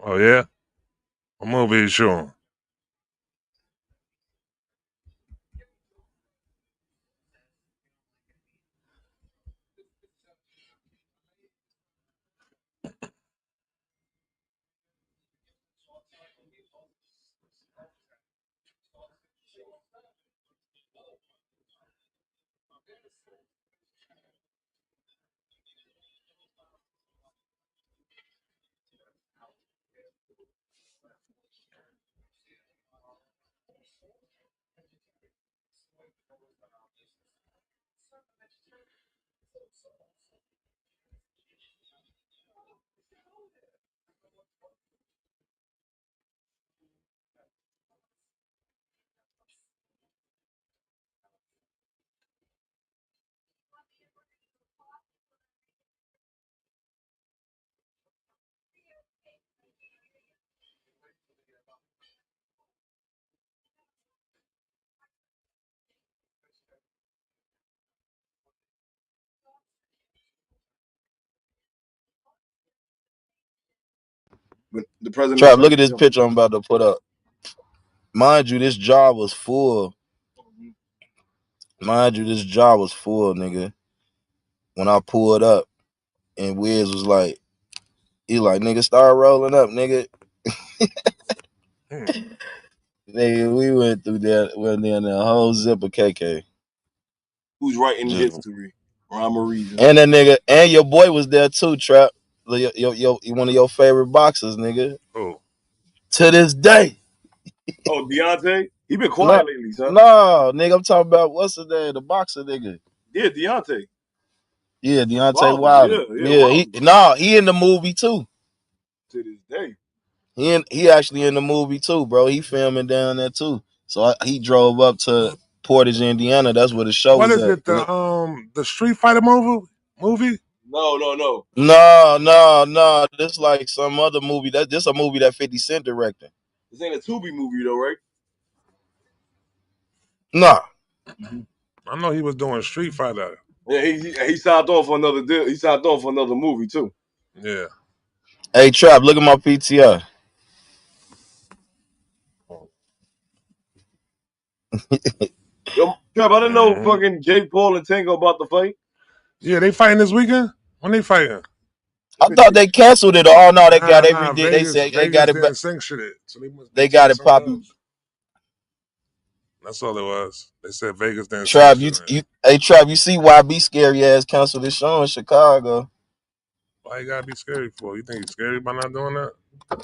Oh yeah, what movie you showing? The president. Trap, look at this picture I'm about to put up. Mind you, this jar was full. Mind you, this jar was full, nigga. When I pulled up, and Wiz was like, he like, nigga, start rolling up, nigga. Hmm. Nigga, we went through that, went down that whole zip of KK. Who's writing Just, history? Rhyme or reason? and that nigga, and your boy was there too, Trap. One of your favorite boxers, nigga. Oh, To this day. Oh, Deontay. He been No, quiet lately, son. no, nigga, I'm talking about what's the name? The boxer nigga. Yeah, Deontay. Yeah, Deontay Wilder. Wilder. Yeah, Yeah, Wilder. he in the movie too. To this day. He actually in the movie too, bro. He filming down there too. So he drove up to Portage, Indiana. That's where the show what was is at. it? The Street Fighter movie? Movie? No. No. This like some other movie. This a movie that 50 Cent directing. This ain't a Tubi movie though, right? Nah. I know he was doing Street Fighter. Yeah, he signed on for another deal. He signed on for another movie too. Yeah. Hey Trap, look at my PTR. Yo, Trap, I didn't know Mm-hmm. fucking Jake Paul and Tango about to fight. Yeah, they fighting this weekend. When they fighting? I thought they canceled it. Oh no, they got Nah. every. They Vegas, said they got Vegas it. didn't sanction it, so they must be They doing got it something popping. else. That's all it was. They said Vegas didn't Trap, sanction it. hey Trap, you see YB scary ass canceled this show in Chicago. Why you gotta be scary for? You think he's scary by not doing that? I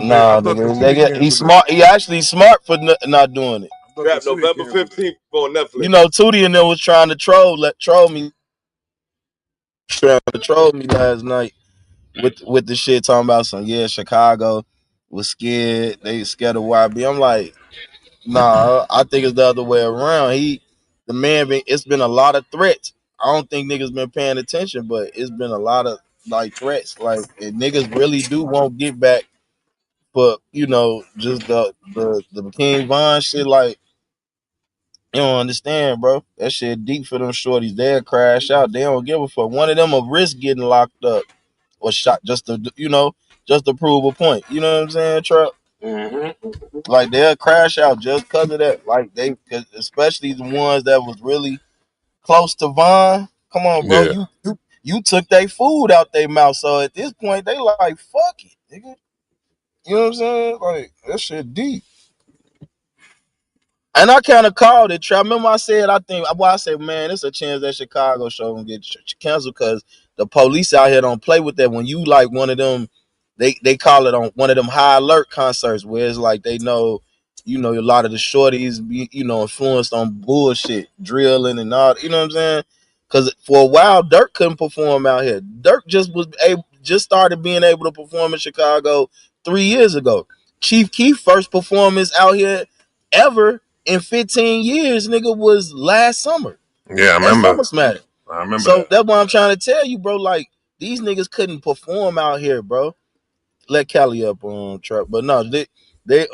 Nah, thought the nigga, city he's canceled it. smart. He actually smart for not doing it. I thought the Trap, city November canceled it. 15th on You Netflix. know, Tootie and them was trying to troll me last night with the shit talking about some Chicago was scared. They scared of YB. I'm like, nah, I think it's the other way around. The man it's been a lot of threats. I don't think niggas been paying attention, but it's been a lot of like threats. Like and niggas really do won't get back for just the King Von shit. Like you don't understand, bro. That shit deep for them shorties. They'll crash out. They don't give a fuck. One of them will risk getting locked up or shot just to prove a point. You know what I'm saying, Trump? Mm-hmm. Like they'll crash out just because of that. Like especially the ones that was really close to Vaughn. Come on, bro. Yeah. You took their food out their mouth. So at this point, they like fuck it, nigga. You know what I'm saying? Like that shit deep. And I kind of called it. I remember I said, I said, man, it's a chance that Chicago show gonna get canceled because the police out here don't play with that. When you like one of them, they call it on one of them high alert concerts where it's like they know, a lot of the shorties be, influenced on bullshit, drilling and all. You know what I'm saying? Because for a while, Dirk couldn't perform out here. Dirk just started being able to perform in Chicago 3 years ago. Chief Keef first performance out here ever in 15 years, nigga, was last summer Yeah, I at remember. SummerSlam. I remember So that. that's what I'm trying to tell you, bro. Like these niggas couldn't perform out here, bro. Let Cali up on Trap, but no, they they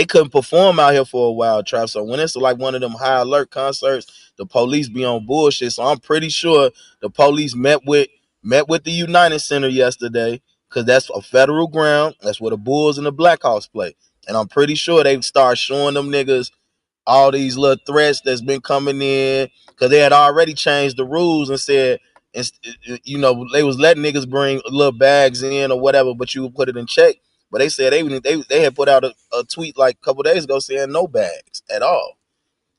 couldn't perform out here for a while, Trap. So when it's like one of them high alert concerts, the police be on bullshit. So I'm pretty sure the police met with the United Center yesterday because that's a federal ground. That's where the Bulls and the Blackhawks play. And I'm pretty sure they start showing them niggas all these little threats that's been coming in, because they had already changed the rules and said, you know, they was letting niggas bring little bags in or whatever, but you would put it in check. But they said they had put out a tweet like a couple days ago saying no bags at all,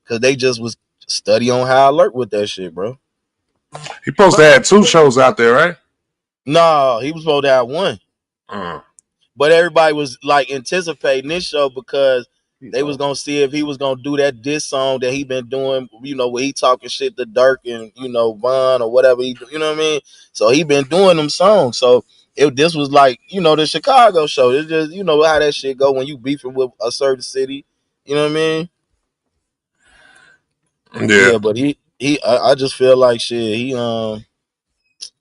because they just was study on high alert with that shit, bro. He supposed to have 2 shows out there, right? No, he was supposed to have one. But everybody was like anticipating this show because they was gonna see if he was gonna do that diss song that he been doing, you know, where he talking shit to Dirk and, you know, Von or whatever he, you know what I mean? So he been doing them songs. So this was like, you know, the Chicago show. It's just, you know how that shit go when you beefing with a certain city. You know what I mean? Yeah. Yeah, but I just feel like shit.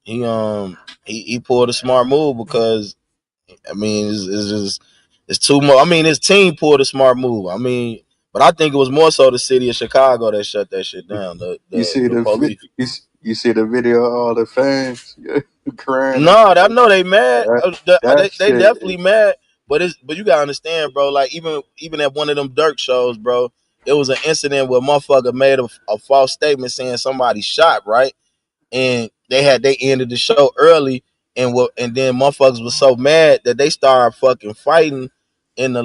He pulled a smart move because I mean, it's just it's too much. I mean, his team pulled a smart move. I mean, but I think it was more so the city of Chicago that shut that shit down. You see The police. you see the video of all the fans crying and No, I shit. know they mad. That They shit definitely mad. But you gotta understand, bro. Like even at one of them Dirk shows, bro, it was an incident where motherfucker made a false statement saying somebody shot, right? And they ended the show early, and then motherfuckers was so mad that they started fucking fighting in the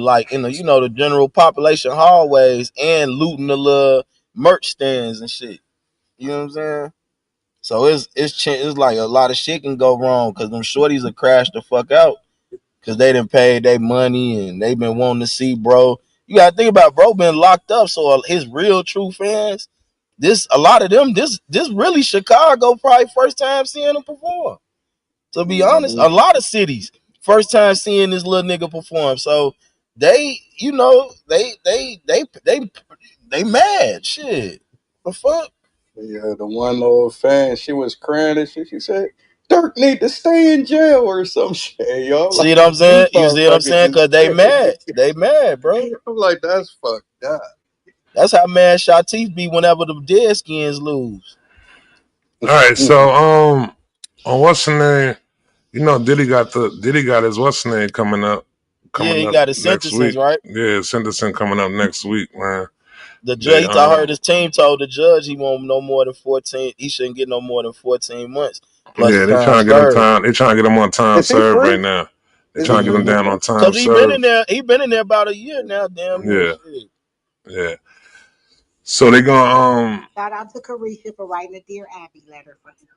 you know, the general population hallways and looting the little merch stands and shit. You know what I'm saying? So it's like a lot of shit can go wrong because them shorties will crash the fuck out because they done paid their money and they been wanting to see bro. You gotta think about bro been locked up, so his real true fans, a lot of them, this really Chicago probably first time seeing him perform. To be honest, a lot of cities first time seeing this little nigga perform. So they, you know, they mad shit. The fuck? Yeah, the one little fan, she was crying and shit. She said, Dirk need to stay in jail or some shit, yo. See Like, what I'm saying? these You see what I'm saying? motherfuckers Cause they is mad. They mad, bro. I'm like, that's fucked up. That's how mad Shatif be whenever the Deadskins lose. All right, so on what's the name? You know, Diddy got his what's the name Yeah, coming he up got his next sentences, week. right? Yeah, sentencing coming up next week, man. The They judge, I heard his team told the judge he won't no more than 14. He shouldn't get no more than 14 months plus yeah, the they time trying to get him served. time. They trying to get him on time Is he served right free? now. They Is he trying to get him free? down on time Cause he been in served. there. He been in there about a year now. Damn near Yeah, shit. yeah. So they gonna Shout out to Carisha for writing a Dear Abby letter for him.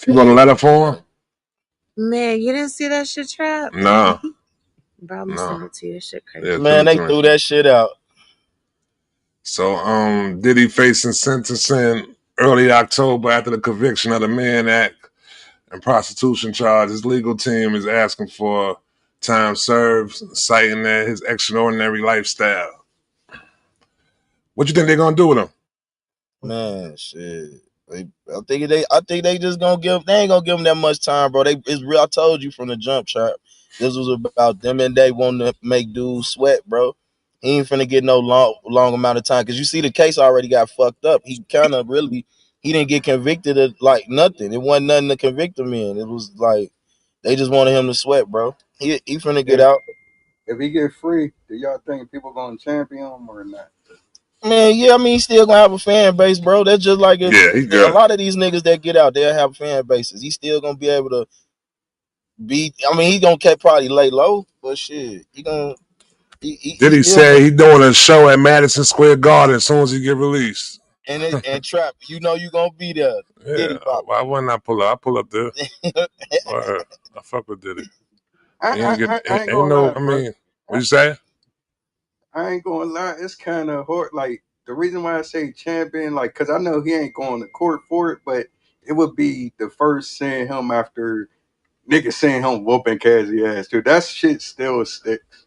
you gonna let her for him? Man, you didn't see that shit, Trap? Nah, Bro, I'm gonna no. send it to you. That shit Yeah, crazy. send Man, it they to me. threw that shit out. So Diddy facing sentencing early October after the conviction of the Mann Act and prostitution charge. His legal team is asking for time served, citing that his extraordinary lifestyle. What you think they're gonna do with him? Man, shit. I think they just gonna give. They ain't gonna give him that much time, bro. It's real. I told you from the jump, Trap. This was about them and they wanting to make dudes sweat, bro. He ain't finna get no long amount of time because you see the case already got fucked up. He kind of really he didn't get convicted of like nothing. It wasn't nothing to convict him in. It was like they just wanted him to sweat, bro. He finna get If out. if he get free, do y'all think people gonna champion him or not? Man, yeah, I mean, he's still gonna have a fan base, bro. That's just like if Yeah, he a good. lot of these niggas that get out, they'll have fan bases. He's still gonna be able to be. I mean, he's gonna probably lay low, but shit, he Diddy still say he doing a show at Madison Square Garden as soon as he get released. and Trap. You know you gonna be there, Yeah, Diddy Pop. why wouldn't I pull up? I pull up there. Word. I fuck with Diddy. I, He ain't I, get I I ain't ain't gonna no. lie, I bro. mean, what you say? I ain't gonna lie, it's kind of hard. Like the reason why I say champion, like, cause I know he ain't going to court for it, but it would be the first seeing him after niggas seeing him whooping Cassie ass too. That shit still sticks.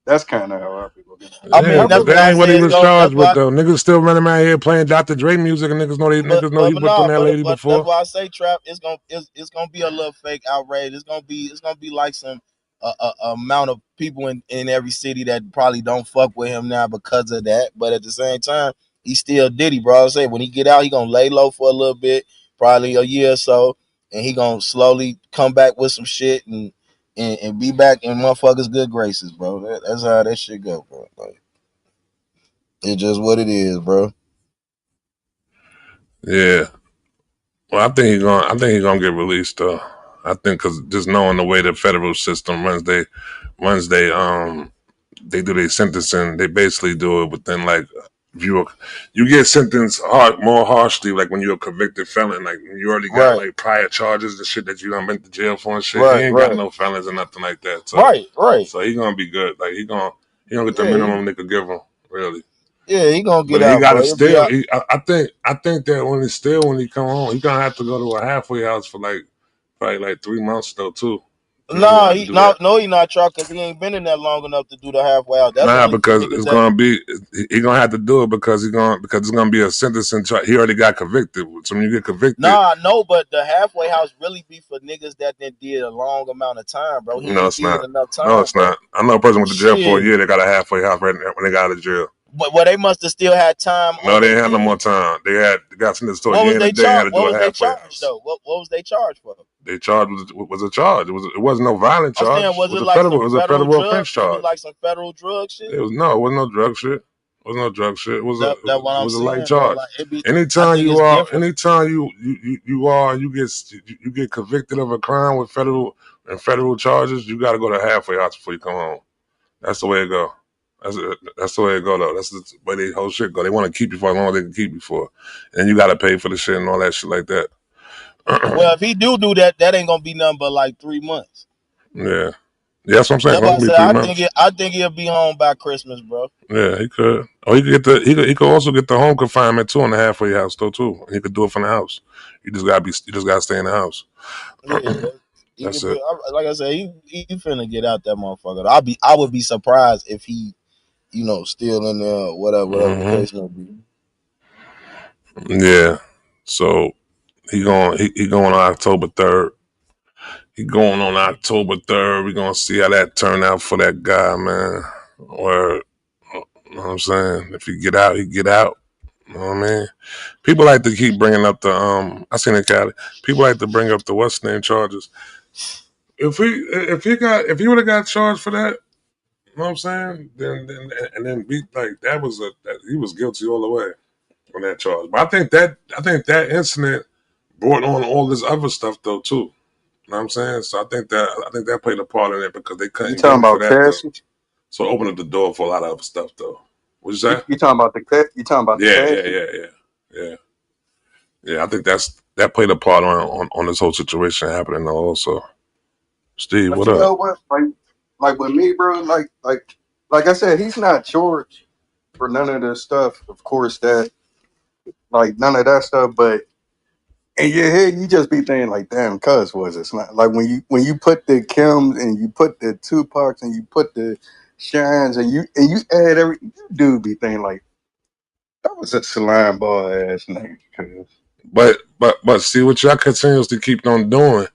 That's kind of how I be looking at it. I Yeah, mean, but that's that why I ain't what say he it's was going. charged with though. Niggas still running around here playing Dr. Dre music, and niggas know he whipped on Nah, that lady but that's before. why I say Trap. It's gonna be a little fake outrage. It's gonna be like some amount of people in every city that probably don't fuck with him now because of that. But at the same time, he still Diddy, bro. I say when he get out, he gonna lay low for a little bit, probably a year or so, and he gonna slowly come back with some shit and be back in motherfuckers' good graces, bro. That's how that shit go, bro. Like, it's just what it is, bro. Yeah. Well, I think he's gonna get released though. I think because just knowing the way the federal system runs, they do their sentencing. They basically do it within like if you get sentenced more harshly like when you're a convicted felon. Like when you already got Right, like prior charges and shit that you done been to jail for and shit. He right, ain't got right, no felons or nothing like that. right. So he gonna be good. Like he gonna get the Yeah, minimum they could give him really. he gonna get But he out, got bro. to He'll be still. out. I think that when he come home, he gonna have to go to a halfway house for like probably like 3 months though too. You know, he gonna Nah, have to do that. he not trying because he ain't been in there long enough to do the halfway out. That's Nah, only for because niggas it's that. gonna be he gonna have to do it because because it's gonna be a sentencing charge. He already got convicted. So when you get convicted, Nah, no, but the halfway house really be for niggas that then did a long amount of time, bro. He no, ain't it's did not. enough No, time, it's bro. not. I know a person went to jail for a Shit. year. They got a halfway house right when they got out of jail. But well, they must have still had time No, on they their ain't had no more thing. time. They got sentenced to a What year was and a they day and had charged? to What do a was they halfway charged house. though? What was they charged for? They charged was a charge. It wasn't no violent I'm saying, charge. was it like some It was a federal federal drug? offense Was it charge. like some federal drug shit? It wasn't no drug shit. It was no drug shit. That what It I'm was a light saying, bro. charge. Like it be. I Anytime think you it's are, different. you get convicted of a crime with federal charges, you got to go to halfway house before you come home. That's the way it go. That's the way it go though. That's the way they whole shit go. They want to keep you for as long as they can keep you for, and you got to pay for the shit and all that shit like that. Well, if he do that, that ain't gonna be nothing but like 3 months. Yeah, that's what I'm saying. It's That's why I gonna be said 3 months. I think he'll be home by Christmas, bro. Yeah, he could. Or he could he could also get the home confinement too in the halfway house though too. And he could do it from the house. You just gotta stay in the house. Yeah, he That's could be. it. Like I said, he finna get out that motherfucker. I would be surprised if he, still in there, whatever the Hmm. case may be. Yeah. So he going on October 3rd. He going on October 3rd. We're gonna see how that turn out for that guy, man. Or you know what I'm saying? If he get out, he get out. You know what I mean? People like to keep bringing up the I seen it, Cali. People like to bring up the what's name charges. If he would have got charged for that, you know what I'm saying? Then be like he was guilty all the way on that charge. But I think that incident brought on all this other stuff though too. You know what I'm saying? So I think that played a part in it because they You couldn't get talking him for about that though. Cassie? So it opened up the door for a lot of other stuff though. What you say? You talking about you talking about the Yeah, Cassie? yeah. Yeah, I think that played a part on this whole situation happening though also. Steve, But what you up? know what? Like with me, bro. Like I said, he's not charged for none of this stuff. Of course, that like none of that stuff. But in your head, you just be thinking like, damn, cuz was it's not like when you put the Kims and you put the Tupacs and you put the Shines and you add everything, you do be thinking like that was a slime ball ass nigga. Cuz But see what y'all continuously keep on doing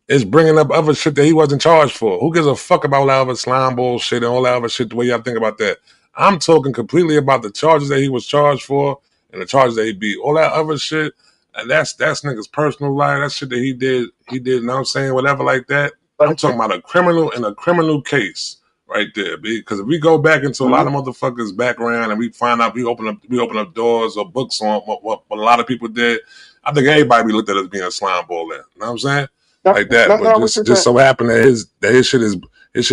is bringing up other shit that he wasn't charged for. Who gives a fuck about all that other slime bullshit and all that other shit? The way y'all think about that, I'm talking completely about the charges that he was charged for and the charges that he beat. All that other shit, and that's niggas personal life. That shit that he did. You know what I'm saying? Whatever like that. I'm but talking about a criminal in a criminal case right there. Because if we go back into a lot of motherfuckers' background and we find out we open up doors or books on what a lot of people did, I think everybody be looked at as being a slime ball there. You know what I'm saying? Like that. But what you're just saying. so happened that his shit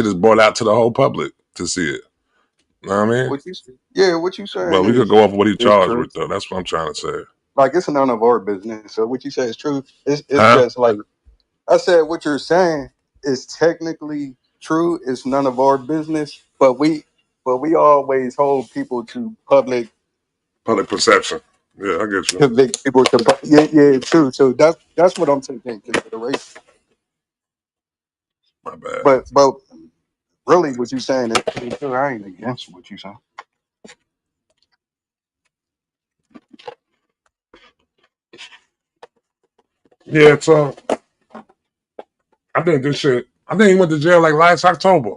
is brought out to the whole public to see it. You know what I mean? What you But saying we could go off what he is charged true. with though. That's what I'm trying to say. Like it's none of our business. So what you say is true. It's Huh? just like I said. What you're saying is technically true. It's none of our business. But we always hold people to public Public perception. Yeah, I get you. convict people to yeah true. So that's what I'm taking into consideration. My bad. But really, what you saying is true. I ain't against what you saying. Yeah, so I think this shit. I think he went to jail like last October.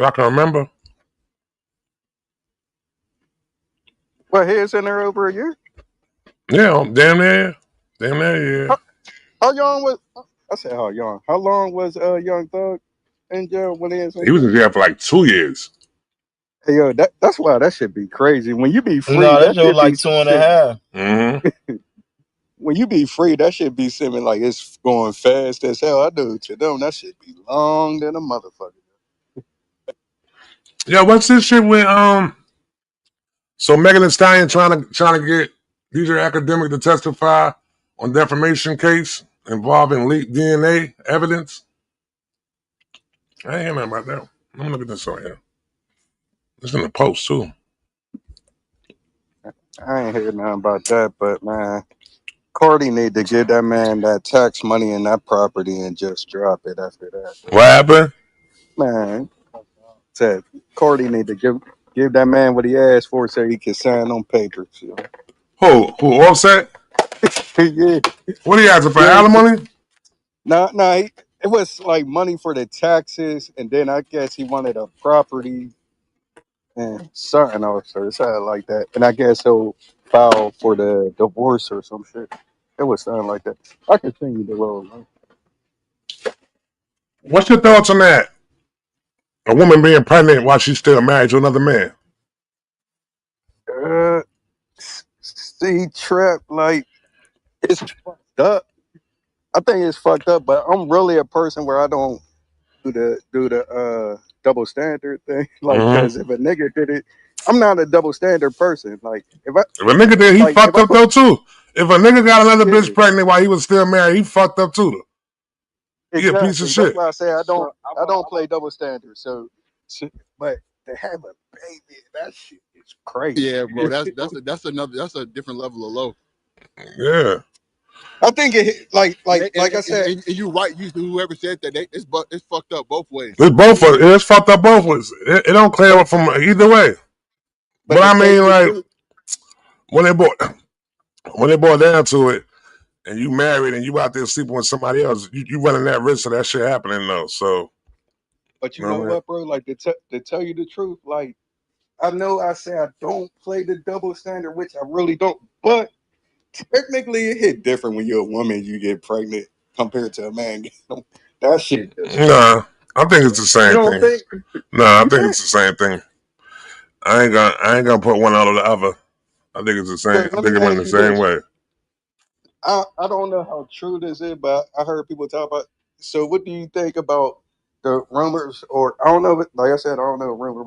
I can remember. Well, here's in there over a year. Yeah, damn near. Damn near, yeah. How young was? I said how young. How long was Young Thug in jail when he was in He was in jail? jail for like 2 years. Hey, yo, that's why that should be crazy. When you be free, No, that that shit was should be like 2.5. Mm-hmm. when you be free, that should be seeming like it's going fast as hell. I do to them, that should be long than a motherfucker. Yeah, what's this shit with so Megan Thee Stallion trying to get DJ Academic to testify on defamation case involving leaked DNA evidence? I ain't hear nothing about that. Let me look at this on here. It's in the post too. I ain't heard nothing about that, but man, Cardi need to give that man that tax money and that property and just drop it after that. What happened? Man, said Cardi need to give that man what he asked for so he can sign on papers. You Who Offset? know? Yeah, What are you asking for yeah. alimony? No, it was like money for the taxes, and then I guess he wanted a property and something else or something like that. And I guess he'll file for the divorce or some shit. It was something like that. I can send you the little link. What's your thoughts on that? A woman being pregnant while she's still married to another man. See, Trap, like, it's fucked up. I think it's fucked up, but I'm really a person where I don't do the double standard thing. Like, Mm-hmm. cause if a nigga did it, I'm not a double standard person. Like, If a nigga did, he if fucked I up put though too. If a nigga got another yeah, bitch pregnant while he was still married, he fucked up too. Though. He a piece of exactly. That's shit. why I say I don't play double standard. But to have a baby, that shit is crazy. Yeah, bro. That's a different level of low. Yeah. I think it like I said, And you right. You whoever said that it's fucked up both ways. It's both of it. It's fucked up both ways. It don't clear but up from either way. but But to I tell mean, you the like truth, when they boil down to it, and you married and you out there sleeping with somebody else, you running that risk of that shit happening though. So but you you know know what I mean? what, bro? Like to tell you the truth, like I know I say I don't play the double standard, which I really don't, but technically it hit different when you're a woman you get pregnant compared to a man. That shit just Nah, I think it's the you same don't thing. think Nah, I you think think it's the same thing. I ain't gonna put one out of the other. I think it's the same. because I let think me it went ask the you same this. way. I don't know how true this is, but I heard people talk about. So, what do you think about the rumors? Or I don't know. Like I said, I don't know rumor,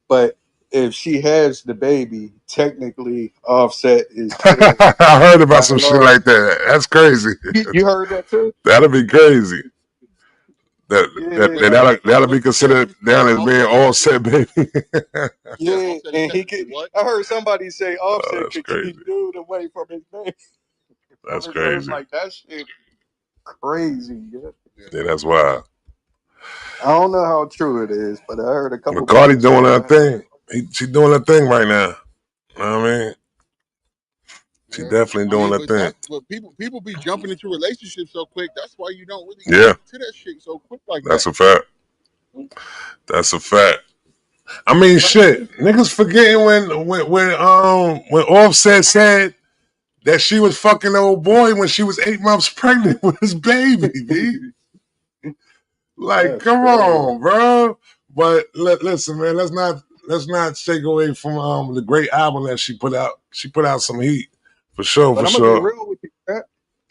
but if she has the baby, technically, Offset is still I heard about by some shit law. like that. That's crazy. You heard that too? That'll be crazy. That that, Yeah, that Wait, that'll, that'll be what? considered down as being Offset all is set, baby. yeah. yeah, Offset is and he technically could. what? I heard somebody say Oh, Offset that's could crazy. keep dude away from his baby, from That's his birth. crazy. Like that shit, crazy. Yeah. Yeah. Yeah, that's wild. I don't know how true it is, but I heard a couple But Cardi people doing saying her that. thing. She doing her thing right now. You know what I mean? She Yeah. definitely I doing mean, her but thing. that's what people be jumping into relationships so quick. That's why you don't really get Yeah, into that shit so quick like that. that's a fact. That's a fact. I mean, But I shit. Niggas forgetting when Offset said that she was fucking the old boy when she was 8 months pregnant with his baby, B. Like, that's come crazy. on, bro. But listen, man, let's not take away from the great album that she put out. She put out some heat for sure, But for I'm gonna be sure. real with you.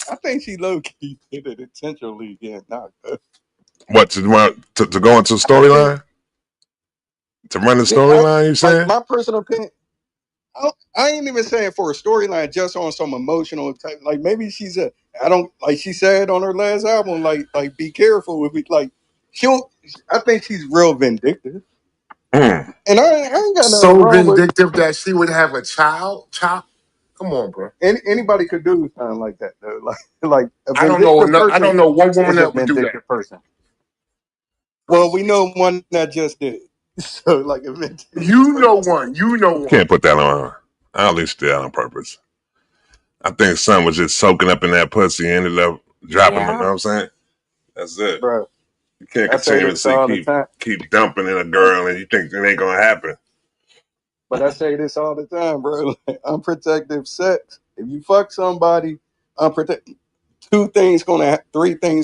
I think she low key did it intentionally again. Not good. What to go into I think, storyline to run the yeah, storyline? You like saying? my personal opinion. I ain't even saying for a storyline, just on some emotional type. Like maybe she's a. I don't like she said on her last album. Like be careful with it. Like she'll. I think she's real vindictive, Mm. and I ain't got nothing So wrong with. vindictive that she would have a child. Child, come on, bro. Anybody could do something like that though. Like a I don't know. vindictive I person don't know one woman is a that would do that. vindictive person. Well, we know one that just did. So like a vindictive You know person. one. You know one. Can't put that on her. I at least did that on purpose. I think son was just soaking up in that pussy and ended up dropping her. You know Yeah. what I'm saying? That's it. Bro, You can't I say this continuously all the keep time. keep dumping in a girl and you think it ain't gonna happen. But I say this all the time, bro. Like, unprotected sex. If you fuck somebody, unprotected. three things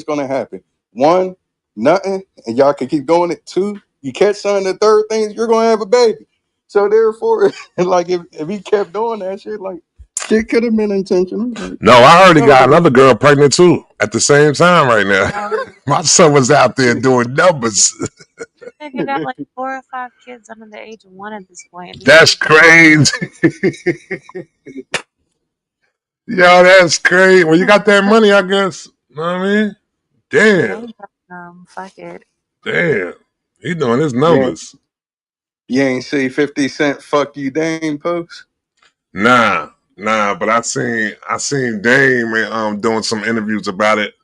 gonna happen. One, nothing, and y'all can keep doing it. Two, you catch something. The third thing is you're gonna have a baby. So therefore, like if he kept doing that shit, like shit could have been intentional. Like, No, I heard he no, got another girl pregnant too at the same time right now. My son was out there doing numbers. Nigga got like 4 or 5 kids under the age of 1 at this point. And That's crazy. Yo, that's crazy. Well, you got that money, I guess. Know what I mean? Damn. fuck it. Damn. He doing his yeah, numbers. you ain't see 50 Cent fuck you Dame post. Nah, but I seen Dame doing some interviews about it,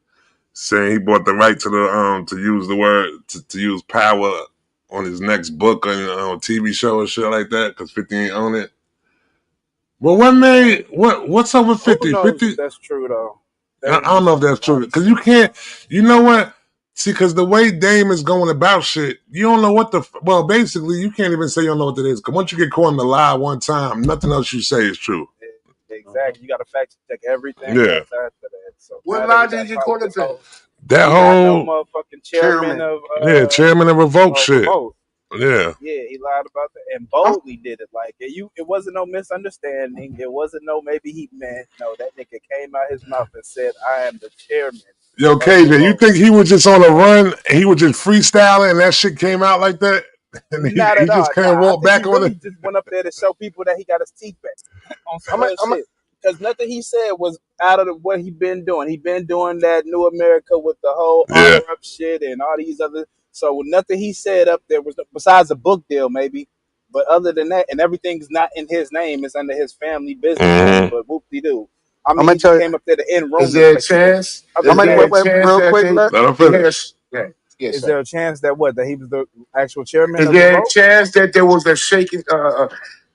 saying he bought the right to the to use the word to use power on his next book on TV show or shit like that because 50 ain't on it. Well, what's up with Who 50? knows 50? if that's true though? I Dame don't know is if that's true because you honestly. can't. You know what? See, because the way Dame is going about shit, you don't know what the. Well, basically, you can't even say you don't know what it is. Because once you get caught in the lie one time, nothing else you say is true. Exactly. You got to fact check everything Yeah, else after that. So What now that lie he did got you caught with call this it then? whole, that he lied no whole motherfucking chairman Chairman. chairman of revoke of shit. Revolt. Yeah, Yeah, he lied about that and I'm, boldly did it. Like it wasn't no misunderstanding. It wasn't no maybe he meant. No, that nigga came out his mouth and said, "I am the chairman yo, of KJ, you Revolt." think he was just on a run and he was just freestyling and that shit came out like that, and Not he at all. just Nah, can't I walk think he back on it? really just went up there to show people that he got his teeth back on some I'm, real I'm, shit. Because nothing he said was out of what he been doing. He been doing that New America with the whole Yeah. honor up shit and all these other. So nothing he said up there was besides a book deal maybe. But other than that, and everything's not in his name; it's under his family business name. Mm-hmm. But whoop de doo. I I'm mean, gonna he just tell you. came up there to end is rumors, there a but people. chance? Other Is than there that, a Wait, chance real that quick, they? let Let him finish. Yes. Yeah. Yes, is sir. there a chance that what that he was the actual chairman Is of there a Revolt? chance that there was a shaking?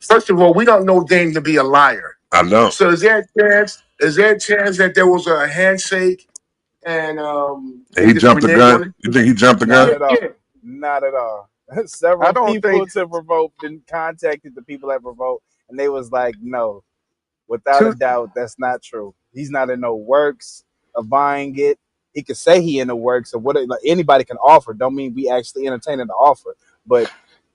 First of all, we don't know Dame to be a liar. I know. So is there a chance? Is there a chance that there was a handshake and And they he just jumped the reneged gun. on it? You think he jumped the Not gun? Yeah, at all. yeah. Not at all. I Several don't people think to Revolt been contacted the people at Revolt, and they was like, no, without a two doubt, that's not true. He's not in no works of buying it. He could say he in the works of what like anybody can offer. Don't mean we actually entertaining the offer, but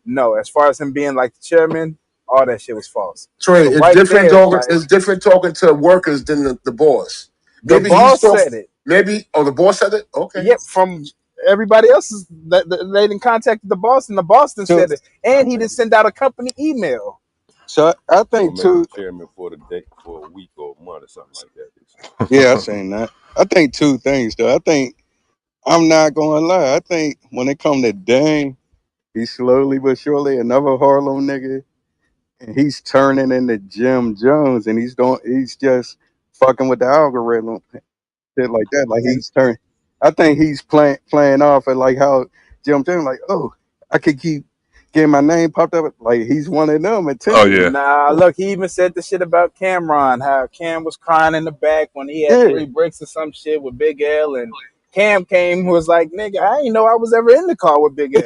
no. As far as him being like the chairman, all that shit was false. Trey, So right there, like It's different talking to workers than the boss. the Maybe he's boss talking. said it. Maybe the boss said it. Okay. Yep, from everybody else's they didn't contacted the boss and the Boston two said it, and he didn't send out a company email. so I Or think make him two chairman for the day for a week or a month or something like that. yeah, I seen that. I think two things though. I think I'm not gonna lie. I think when it come to Dame, he's slowly but surely another Harlem nigga, and he's turning into Jim Jones, and he's just fucking with the algorithm, shit like that. Like he's turning. I think he's playing off at like how Jim Jones, like, oh, I could keep getting my name popped up. Like he's one of them Oh intentionally. yeah. Nah, look, he even said the shit about Cameron, how Cam was crying in the back when he had Yeah. 3 bricks or some shit with Big L, and Cam came and was like, "Nigga, I didn't know I was ever in the car with Big L."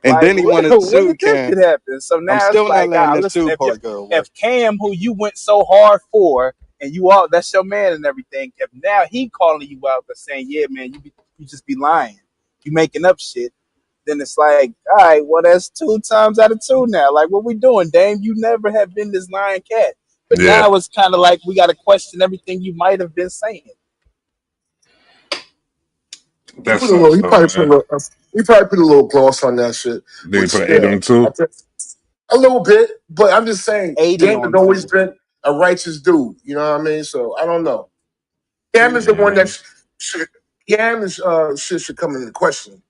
And Like, then he wanted to when sue did this Cam. shit happen? So I'm now it's still not like, letting the listen, sue part go away. if Cam, who you went so hard for, and you all that's your man and everything, if now he calling you out but saying, yeah, man, you just be lying, you making up shit, then it's like, all right, well, that's 2 times out of 2 now. Like, what we doing, Dame? You never have been this lying cat. But Yeah. now it's kind of like we got to question everything you might have been saying. That sucks though, man. He probably put a little gloss on that shit. Then he Which put an 8 yeah, on 2. a little bit. But I'm just saying, 80 Dame has on always 2. been a righteous dude. You know what I mean? So I don't know. Cam is the one Mm-hmm. that Cam is shit should come into question.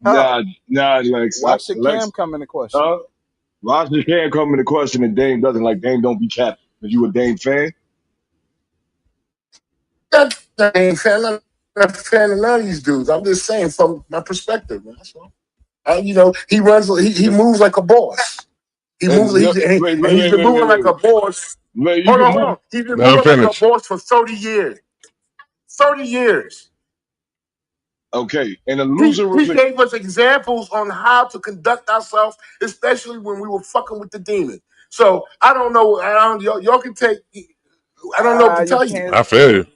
How? Nah, Lex, Why should Cam Lex, come into question? huh? Roger can't come into question and Dame doesn't. Like Dame don't be capping. Are you a Dame fan? That ain't fan. I'm not a fan of none of these dudes. I'm just saying from my perspective, man. That's all. He runs. He moves like a boss. He moves. And He's been moving like a boss. wait. You Hold can on, hold move. on. He's been Let him moving like a finish. boss for 30 years. 30 years. Okay, and a He, loser. he gave us examples on how to conduct ourselves, especially when we were fucking with the demon. So I don't know. Y'all can take. I don't know what to You tell you. can't. I feel you.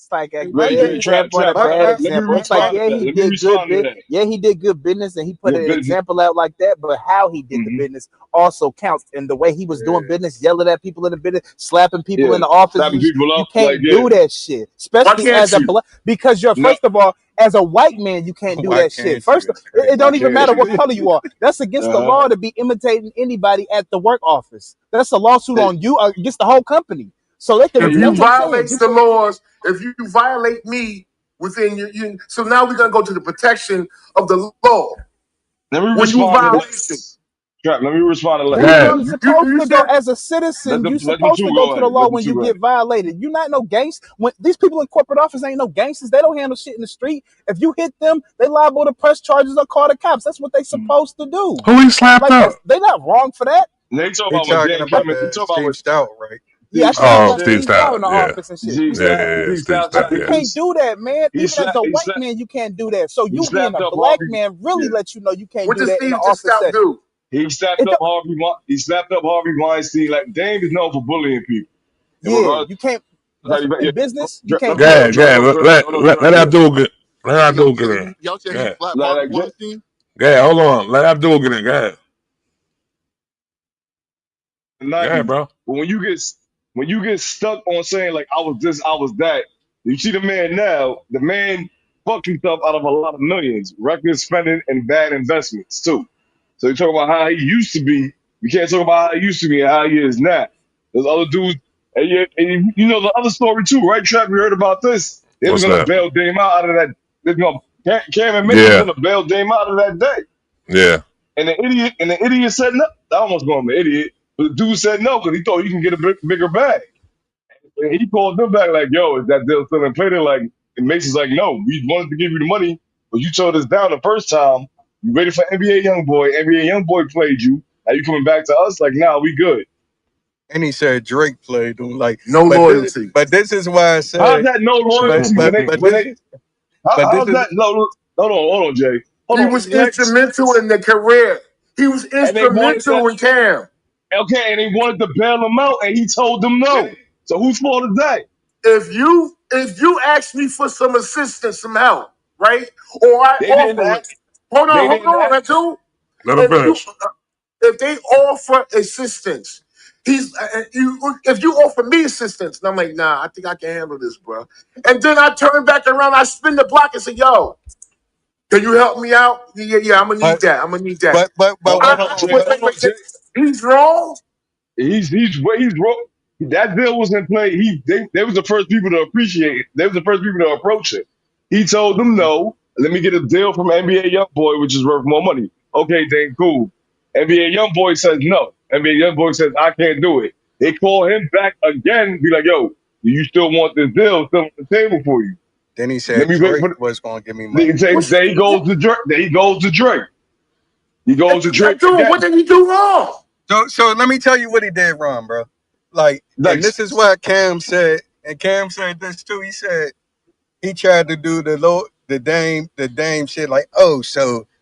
It's like, Great, yeah, great. he's Trap, example and a trap, trap. bad Let me example. It's like, respond to yeah, that. he Let me did good respond to bit. that. Yeah, he did good business, and he put Good an business. example out like that. But how he did the business also counts. And the way he was doing business, yelling at people in the business, slapping people Yeah. in the Slapping offices, people you up. Like, can't yeah. do that shit. Why Especially can't as a you? black, because you're No, first of all, as a white man, you can't do Why that shit. can't you? First, That's it I don't crazy. even can't. matter what color you are. That's against the Uh-huh. law to be imitating anybody at the work office. That's a lawsuit Hey, on you against the whole company. So they hey, can. If That's you what I'm saying. violate the laws, if you violate me within you, so now we're gonna go to the protection of the law. let me When you respond to violate, Lex. Trap, let me respond to That's Lex. what Yeah. I'm supposed you to go said as a Let citizen. them, You let them supposed two to go go to at the it. law Let them when two you go at get it. violated. You're not no gangster. When these people in corporate office ain't no gangsters, they don't handle shit in the street. If you hit them, they liable to press charges or call the cops. That's what they supposed to do. Who he slapped Like up? they not wrong for that. And they talk He about what talking Dan about Cameron. They the talk about Steve what Stout, right? Yeah, I Steve think he Stout Oh, slapped did. Steve Steve Stout in Stout. the Yeah. office and shit. Steve Yeah, Stout. Yeah. yeah, yeah. Steve Steve Stout Stout. Like you slapped. Yeah. can't do that, man. He Even as slapped. a He white slapped. man, you can't do that. So He you being slapped a up black Harvey. man really Yeah. let you know you can't what do did that in the Steve office Stout setting. do? He slapped It up don't, Harvey. He slapped up Harvey Weinstein. Like Dame is known for bullying people. In yeah, regards, you can't. like, yeah. In business, you Let can't me do hold that. on, Go Dre. ahead. Hold on, Dre. Hold on, Dre. Let Yeah. Abdul get. Let Hey, Abdul get in. y'all said Go he ahead. slapped Like, Harvey like Weinstein? Go ahead. Hold on. Let Abdul get in. Go ahead. the Go ahead, 90s. bro. But when you get stuck on saying like I was this, I was that, you see the man now, the man fucked himself out of a lot of millions, reckless spending and bad investments too. So you talk about how he used to be, you can't talk about how he used to be and how he is now. There's other dudes, and you know the other story too, right, Trap? You heard about this. They was What's gonna that? bail Dame out of that. They're gonna Cam and Mitch was Yeah. gonna bail Dame out of that day. Yeah. And the idiot said no. I almost called him an idiot, but the dude said no because he thought he can get a bigger bag. And he called them back like, "Yo, is that deal still in play?" They're like, and Mason's like, "No, we wanted to give you the money, but you turned us down the first time. You waited for NBA YoungBoy. NBA YoungBoy played you. Now you coming back to us like, nah, we good." And he said Drake played him like, No loyalty. but this is why I How's said, that no but loyalty when but they but when this they? but this How's is that no? Hold on, Jay. Hold He on, was Lex. instrumental in the career. He was And they wanted that. instrumental in Cam. Okay, and they wanted to bail him out, and he told them no. So whose fault is that? If you ask me for some assistance, some help, right? Or I They didn't offer it. ask. They Hold didn't on, ask. Ratu. Let him If you finish. if they offer assistance, if you offer me assistance, and I'm like, nah, I think I can handle this, bro. And then I turn back around, I spin the block and say, yo, can you help me out? Yeah, I'm gonna need but that. I'm gonna need that. but Hold what on, Jay. Wait, Hold on, Jay. he's wrong. He's wrong. That deal was in play. They was the first people to appreciate it. They was the first people to approach it. He told them no. Let me get a deal from NBA YoungBoy, which is worth more money. Okay, then cool. NBA YoungBoy says no. NBA YoungBoy says I can't do it. They call him back again, be like, yo, do you still want this deal still on the table for you? then he Let said me wait Drake for was gonna give me the money. there he goes to Drake. There he goes to Drake. He goes to Drake Dude, what again. did he do wrong? So let me tell you what he did wrong, bro. Like, Like and this is why Cam said, and Cam said this too. He said he tried to do the Dame shit like, oh,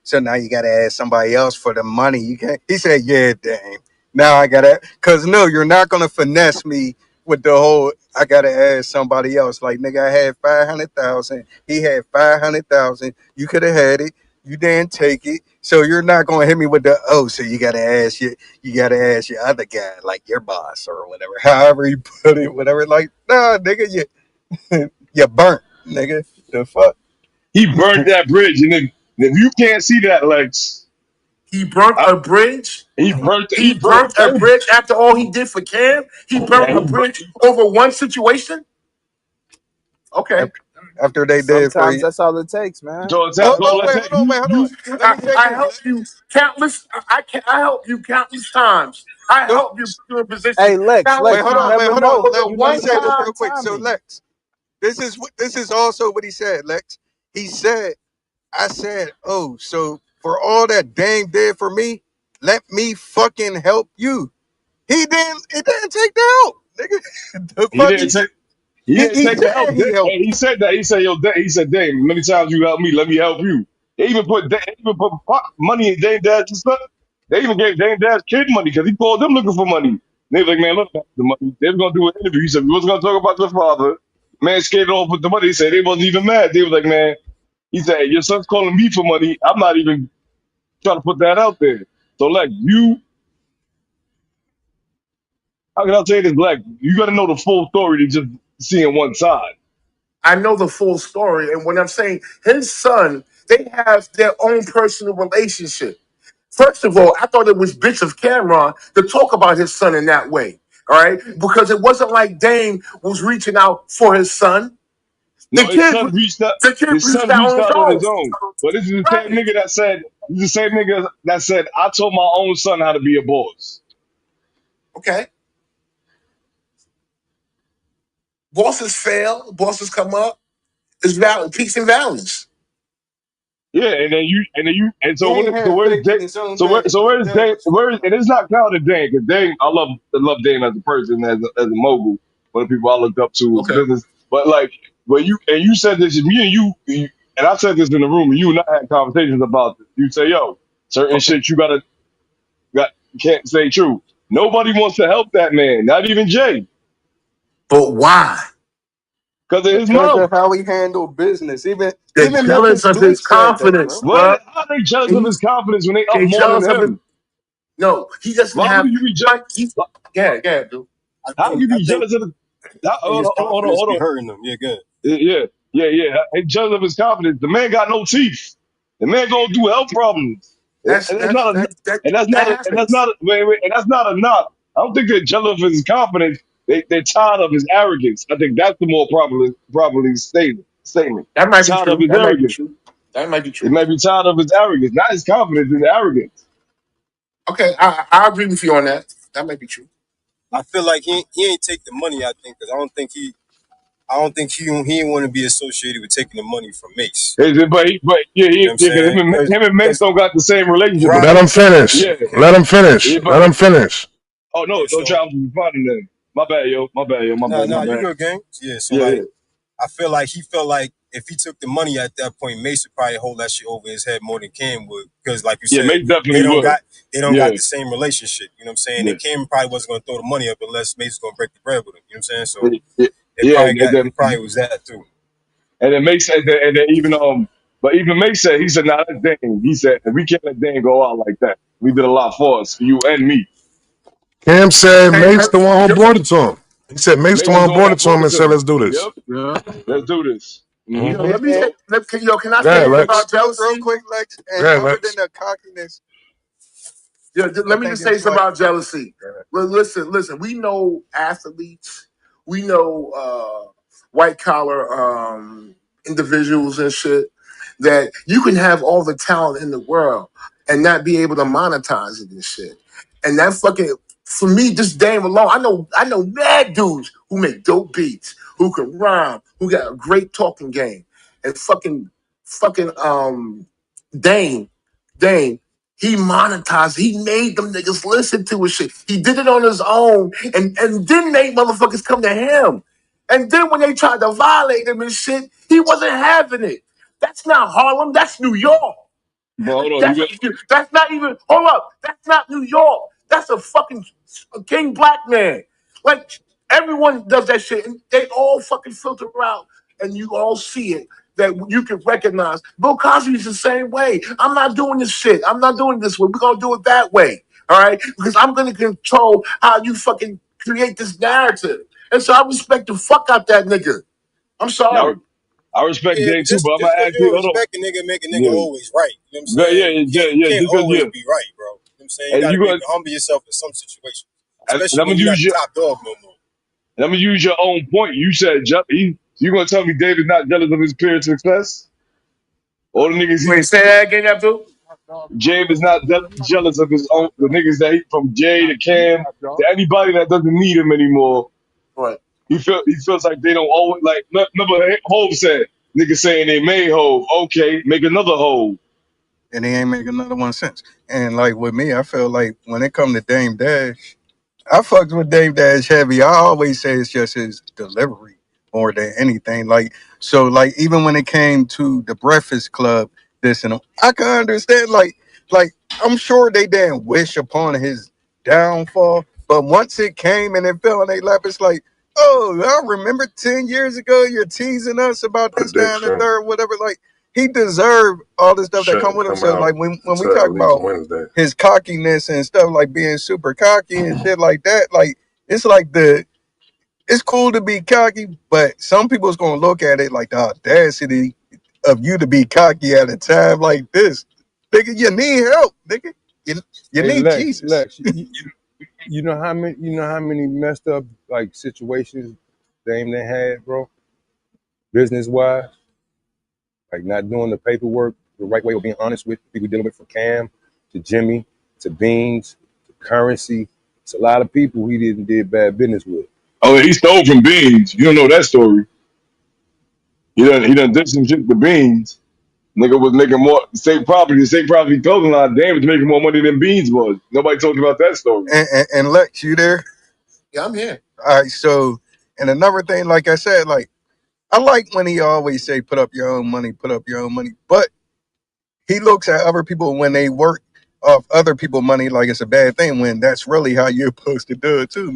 so now you gotta ask somebody else for the money. You can't. He said, yeah, Dame. Now I gotta, cause no, you're not gonna finesse me with the whole. I gotta ask somebody else. Like nigga, I had 500,000. He had 500,000. You could have had it. You didn't take it. So you're not gonna hit me with the oh. So you gotta ask your other guy, like your boss or whatever. However you put it, whatever. Like nah, nigga, you burnt, nigga. The fuck? he burnt that bridge, and if you can't see that, Lex, He burnt I, a bridge. he He burnt burnt a bridge after all he did for Cam. He burnt yeah, a bridge over one situation. Okay. After, after they did for Sometimes you. that's all it takes, man. that's all it Wait, takes. hold on. Let me say I this. helped you countless. I helped you countless times. I No, helped you put you in position Hey, Lex, countless you times. wait, never hold on. know. Let For You me one never say know this with the time, real quick. So timing. Lex, this is also what he said. Lex, he said, I said, oh, so for all that Dame did for me, let me fucking help you. He didn't take the help, nigga. The He fuck didn't take he he, didn't he take the help. said he helped And he you. said that. He said, yo, he said, Dame, many times you help me, let me help you. They even put money in Dame Dad's stuff. They even gave Dame Dad's kid money because he called them looking for money. They was like, man, look, the money. They was gonna do an interview. He said, we was gonna talk about your father. Man skated off with the money. He said they wasn't even mad. They was like, man, he said, hey, your son's calling me for money. I'm not even trying to put that out there. So like how can I say this? Like you got to know the full story to just seeing one side. I know the full story, and when I'm saying his son, they have their own personal relationship. First of all, I thought it was bitch of Cameron to talk about his son in that way. All right, because it wasn't like Dame was reaching out for his son. The No, kid, the kid his reached son out on reached his out on own. his own. But this is the same Right. nigga that said, this is the same nigga that said, I told my own son how to be a boss. Okay. Bosses fail. Bosses come up. It's peaks and valleys. Yeah, and He so ain't so had where's faith in Dame? his own So daddy. His where's dad Dame? was fucking And it's not counted Dame because Dame, I love Dame as a person, as a mogul, one of the people I looked up to in Okay. business. But like, you said this, me and you, and I said this in the room, and you and I had conversations about this. You say, yo, certain Okay. shit you can't say true. Nobody wants to help that man, not even Jay, But why? because of his because mouth. of how he handled business. They're Even jealous Memphis of his Bleak said that, confidence, bro. Why? bro. How are they jealous of his He's confidence when they up they more than jealous of him. him? No, he doesn't Why would have. you be Like, yeah, dude. I How can think you I be think jealous of the? I think Hold his on, confidence hold be on. hurting him. Yeah, good. Yeah. Hey, jealous of his confidence. The man got no teeth. The man going through health problems, and That's that's that's not a, that that and that's not that a, and that's happens. not a, wait, and that's not a knock. I don't think they're jealous of his confidence. They're tired of his arrogance. I think that's the more properly statement. That might be Tired of true. his That might be arrogance. true. That might be They true. might be tired of his arrogance, not his confidence, his arrogance. Okay, I agree with you on that. That might be true. I feel like he ain't take the money. I think because I don't think he ain't want to be associated with taking the money from Mace. But yeah, You know what I'm cause saying? him and Mace Because don't got the same relationship. But Let right, him finish. yeah, Let him finish. yeah, Let him finish. oh no, yeah. no So child was finding them. My bad, yo. My you bad. good, gang. Yeah. So Yeah, like I feel like he felt like if he took the money at that point, Mace would probably hold that shit over his head more than Cam would. Because like you yeah. said, Mace they definitely don't would. got they don't Yeah, got the same relationship. You know what I'm saying? yeah, And Cam probably wasn't gonna throw the money up unless Mace was gonna break the bread with him. You know what I'm saying? So yeah. it probably was that too. And then Mace said that, and then but even Mace said he said, "Nah, that's Dane." He said, "We can't let Dane go out like that. We did a lot for us, for you and me." Cam said Hey, Mace the one who brought it to him. He said Mace the Mace is one the who one brought it that to brought him it and to said, him. let's do this. Yep, let's do this. yo, Mm-hmm. let me And say, can I Go say ahead, this Lex. about real jealousy? quick, Lex, Go and ahead, other than Lex. the cockiness, Yeah, I let me think just say it's something like, about jealousy. Well, listen. We know athletes. We know white collar individuals and shit that you can have all the talent in the world and not be able to monetize it and shit. And that fucking for me, just Dame alone, I know mad dudes who make dope beats, who can rhyme, who got a great talking game, and fucking Dame. Dame he monetized. He made them niggas listen to his shit. He did it on his own, and then made motherfuckers come to him. And then when they tried to violate him and shit, he wasn't having it. That's not Harlem. That's New York. But hold on, That's that's not even. Hold up. That's not New York. That's a fucking king black man. Like everyone does that shit, and they all fucking filter out, and you all see it that you can recognize. Bill Cosby's the same way. I'm not doing this shit. I'm not doing this way. We're gonna do it that way. All right, because I'm gonna control how you fucking create this narrative. And so I respect the fuck out that nigga. I'm yeah, sorry. I respect Yeah, Dane too, but I'm just gonna because ask you you. don't Hold on, respect a nigga, make a nigga yeah, always right. You know what I'm yeah, saying? yeah, You yeah. can't Just because, always yeah, be right, bro. You know what I'm saying? You and gotta you be got, able to humble yourself in some situations. and Especially I'm when gonna you're not use the your, top dog no more. and I'm gonna use your own point. You said you gonna tell me David's not jealous of his peers' success? All the niggas Wait, say that again, Abdul. Jabe is not jealous of his own the niggas that he from Jay to Cam to anybody that doesn't need him anymore. What? He feels like they don't always like. Remember, Hove said niggas saying they made Hove. Okay, make another Hove. and he ain't make another one since. And like with me, I feel like when it come to Dame Dash, I fucked with Dame Dash heavy. I always say it's just his delivery more than anything. Like so, like even when it came to the Breakfast Club, this and I can understand. Like I'm sure they didn't wish upon his downfall, but once it came and it fell in their lap, it's like Oh, I remember 10 years ago you're teasing us about this, down, the Prediction third, whatever. Like, he deserved all the stuff that come shouldn't with him. come So, out like, when we until talk at least about Wednesday. his cockiness and stuff, like being super cocky and shit like that, like, it's like it's cool to be cocky, but some people's gonna look at it like the audacity of you to be cocky at a time like this. Nigga, you need help, nigga. You, you Hey need Lex, Jesus. you know how many messed up like situations Dame they had, bro, business wise, like not doing the paperwork the right way or being honest with people dealing with, from Cam to Jimmy to Beans to Currency. It's a lot of people he did bad business with. Oh, he stole from Beans. You don't know that story. He done did some shit to Beans. Nigga was making more the state property clothing line. Damn, was making more money than Beans was. Nobody talked about that story. And Lex, you there? Yeah, I'm here. All right, so, and another thing, like I said, like, I like when he always say, put up your own money, put up your own money. But he looks at other people when they work off other people's money like it's a bad thing, when that's really how you're supposed to do it too.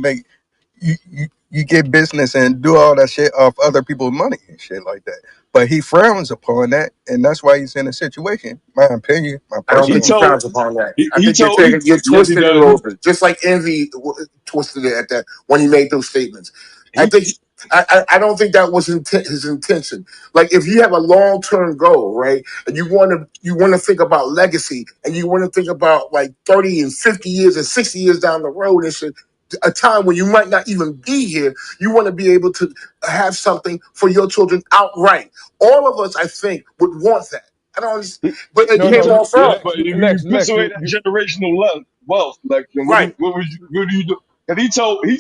You get business and do all that shit off other people's money and shit like that. But he frowns upon that, and that's why he's in a situation. My opinion, my I don't He think he personal told frowns upon that. I he think told he you're yes he twisting it a does. little bit, just like Envy twisted it at that when he made those statements. I He think I don't think that was his intention. Like if you have a long term goal, right, and you want to think about legacy, and you want to think about like 30 and 50 years and 60 years down the road and shit. A time when you might not even be here, you want to be able to have something for your children outright. All of us, I think, would want that. I don't understand, He, but it no, came no, off yeah, wrong. but if you piss Lex, away that generational wealth, like then Right. what do you do? And he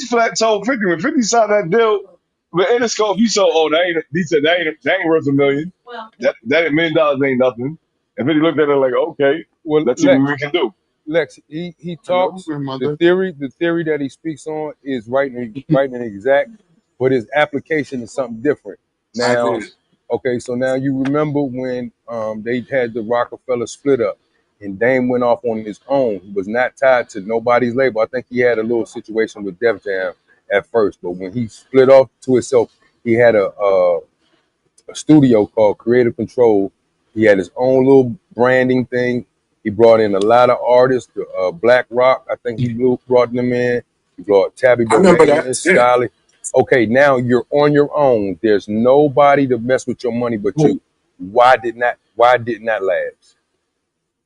flat told 50 when 50 saw that deal with Interscope, he saw, oh, he said that ain't worth a million. That $1 million ain't nothing. And 50 looked at it like, okay, well, let's see what we can do. Lex, he Hello, talks grandmother. the theory that he speaks on is right and exact, but his application is something different. I Now, did. okay, so now you remember when they had the Rockefeller split up, and Dame went off on his own. He was not tied to nobody's label. I think he had a little situation with Def Jam at first, but when he split off to himself, he had a studio called Creative Control. He had his own little branding thing. He brought in a lot of artists. Black Rock, I think brought them in. He brought Tabby I remember Bowman, that. Yeah. Skyly. Okay, now you're on your own. There's nobody to mess with your money but you. Why didn't that last?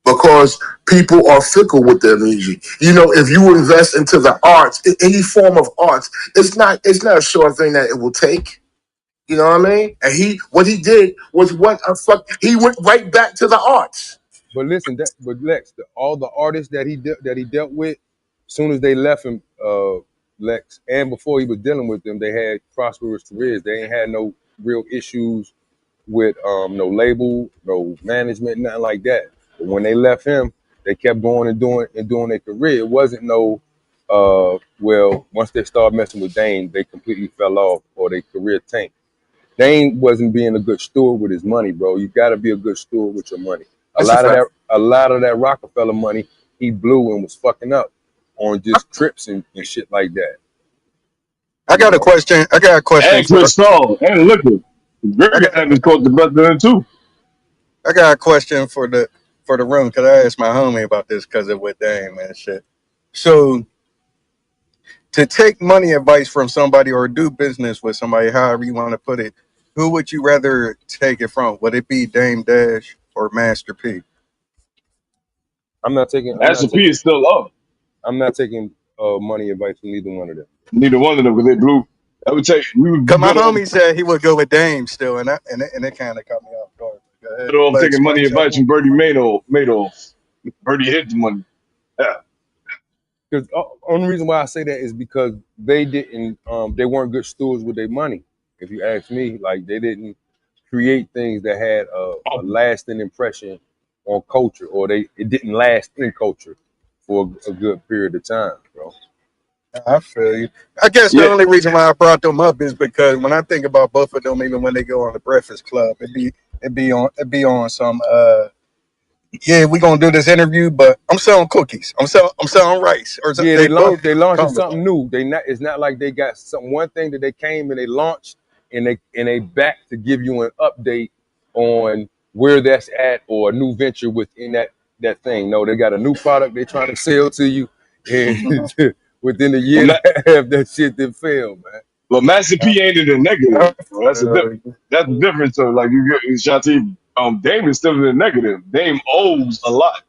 Because people are fickle with their music. If you invest into the arts, any form of arts, it's not a sure thing that it will take. You know what I mean? And what he did was he went right back to the arts. But listen, but Lex, all the artists that he dealt with, as soon as they left him, Lex, and before he was dealing with them, they had prosperous careers. They ain't had no real issues with no label, no management, nothing like that. But when they left him, they kept going and doing their career. It wasn't no well, once they started messing with Dane, they completely fell off or their career tanked. Dane wasn't being a good steward with his money, bro. You got to be a good steward with your money. That's a fact. A lot of that Rockefeller money he blew and was fucking up on just trips and shit like that. I You got a know, question. I got a question And for the. Chris Saul and Liquor. I Greg got, had this called the best of them too. I got a question for the room because I asked my homie about this because of what Dame and shit. So, to take money advice from somebody or do business with somebody, however you want to put it, who would you rather take it from? Would it be Dame Dash or Master P? I'm not taking I'm not Master P taking is still up. I'm not taking money advice from either one of them. Neither one of them because they blew. I would tell you, we would be Because my homie said he would go with Dame still, and it kind of caught me off guard. Go ahead, better off but taking explain money advice yourself. from Bernie Madoff. Bernie hid the money. Yeah. Because only reason why I say that is because they weren't good stewards with their money. If you ask me, like they didn't create things that had a lasting impression on culture, or it didn't last in culture for a good period of time, bro. I feel you. I guess the Yeah. only reason why I brought them up is because when I think about both of them, even when they go on the Breakfast Club, it be on some yeah, we gonna do this interview, but I'm selling cookies. I'm selling rice or Yeah, they both they launching come. something new. It's not like they got some one thing that they came and they launched and they back to give you an update on where that's at or a new venture within that thing. No, they got a new product they're trying to sell to you, and within a But, year and a half, that shit then failed, man. Master P ain't in the negative. Bro. Uh, That's the difference. So like you get Shanti, Dame is still in the negative. Dame owes a lot.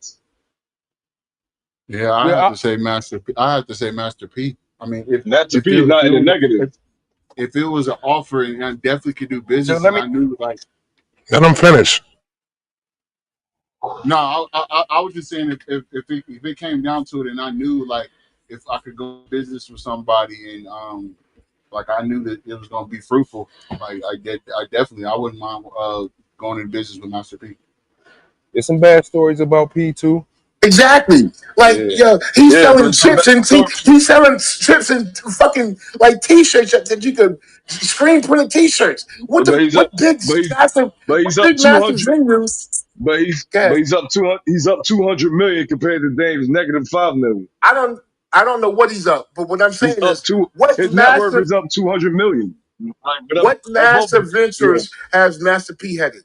Yeah, I Yeah, have to say Master P. I have to say Master P. I mean, Master P is not in the negative. if it was an offer and I definitely could do so business let and me. I knew like Let them finish. no, I was just saying if it came down to it and I knew like if I could go business with somebody and like I knew that it was gonna be fruitful, like I definitely I wouldn't mind going in business with Master P. there's some bad stories about P too. Exactly. Like, Yeah, yo, he's Yeah, selling but some chips and he's selling chips and fucking like t-shirts that you could screen printed t-shirts. but he's up, but he's but he's What up big massive 200. venues? But Guys, he's up 200. He's up 200 million compared to Dame's negative 5 million. I don't I don't know what he's up, but what I'm He's saying up is to what his net worth is up 200 million. Like, what that's both. massive Yeah, ventures has Master P headed?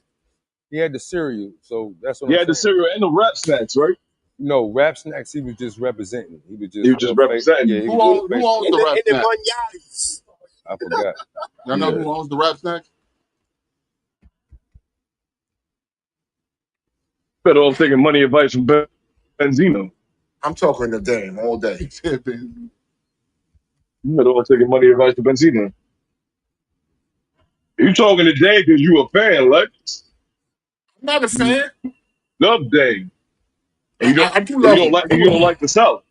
he had the cereal, so that's what he I'm had the saying. cereal and the rap snacks, right? No, Rap Snacks, he was just representing. He was He just was just representing. yeah, he was just Who owns basically. the rap And the snack? manadas. I forgot. Y'all know Yeah, who owns the rap snack? better off taking money advice from Benzino. I'm talking the game all day. I'm You better off taking money advice from Benzino. You talking today because you a fan, Lex? Not a You fan. love Dame, and I do you love don't him. like, I and do you love don't him. like the South.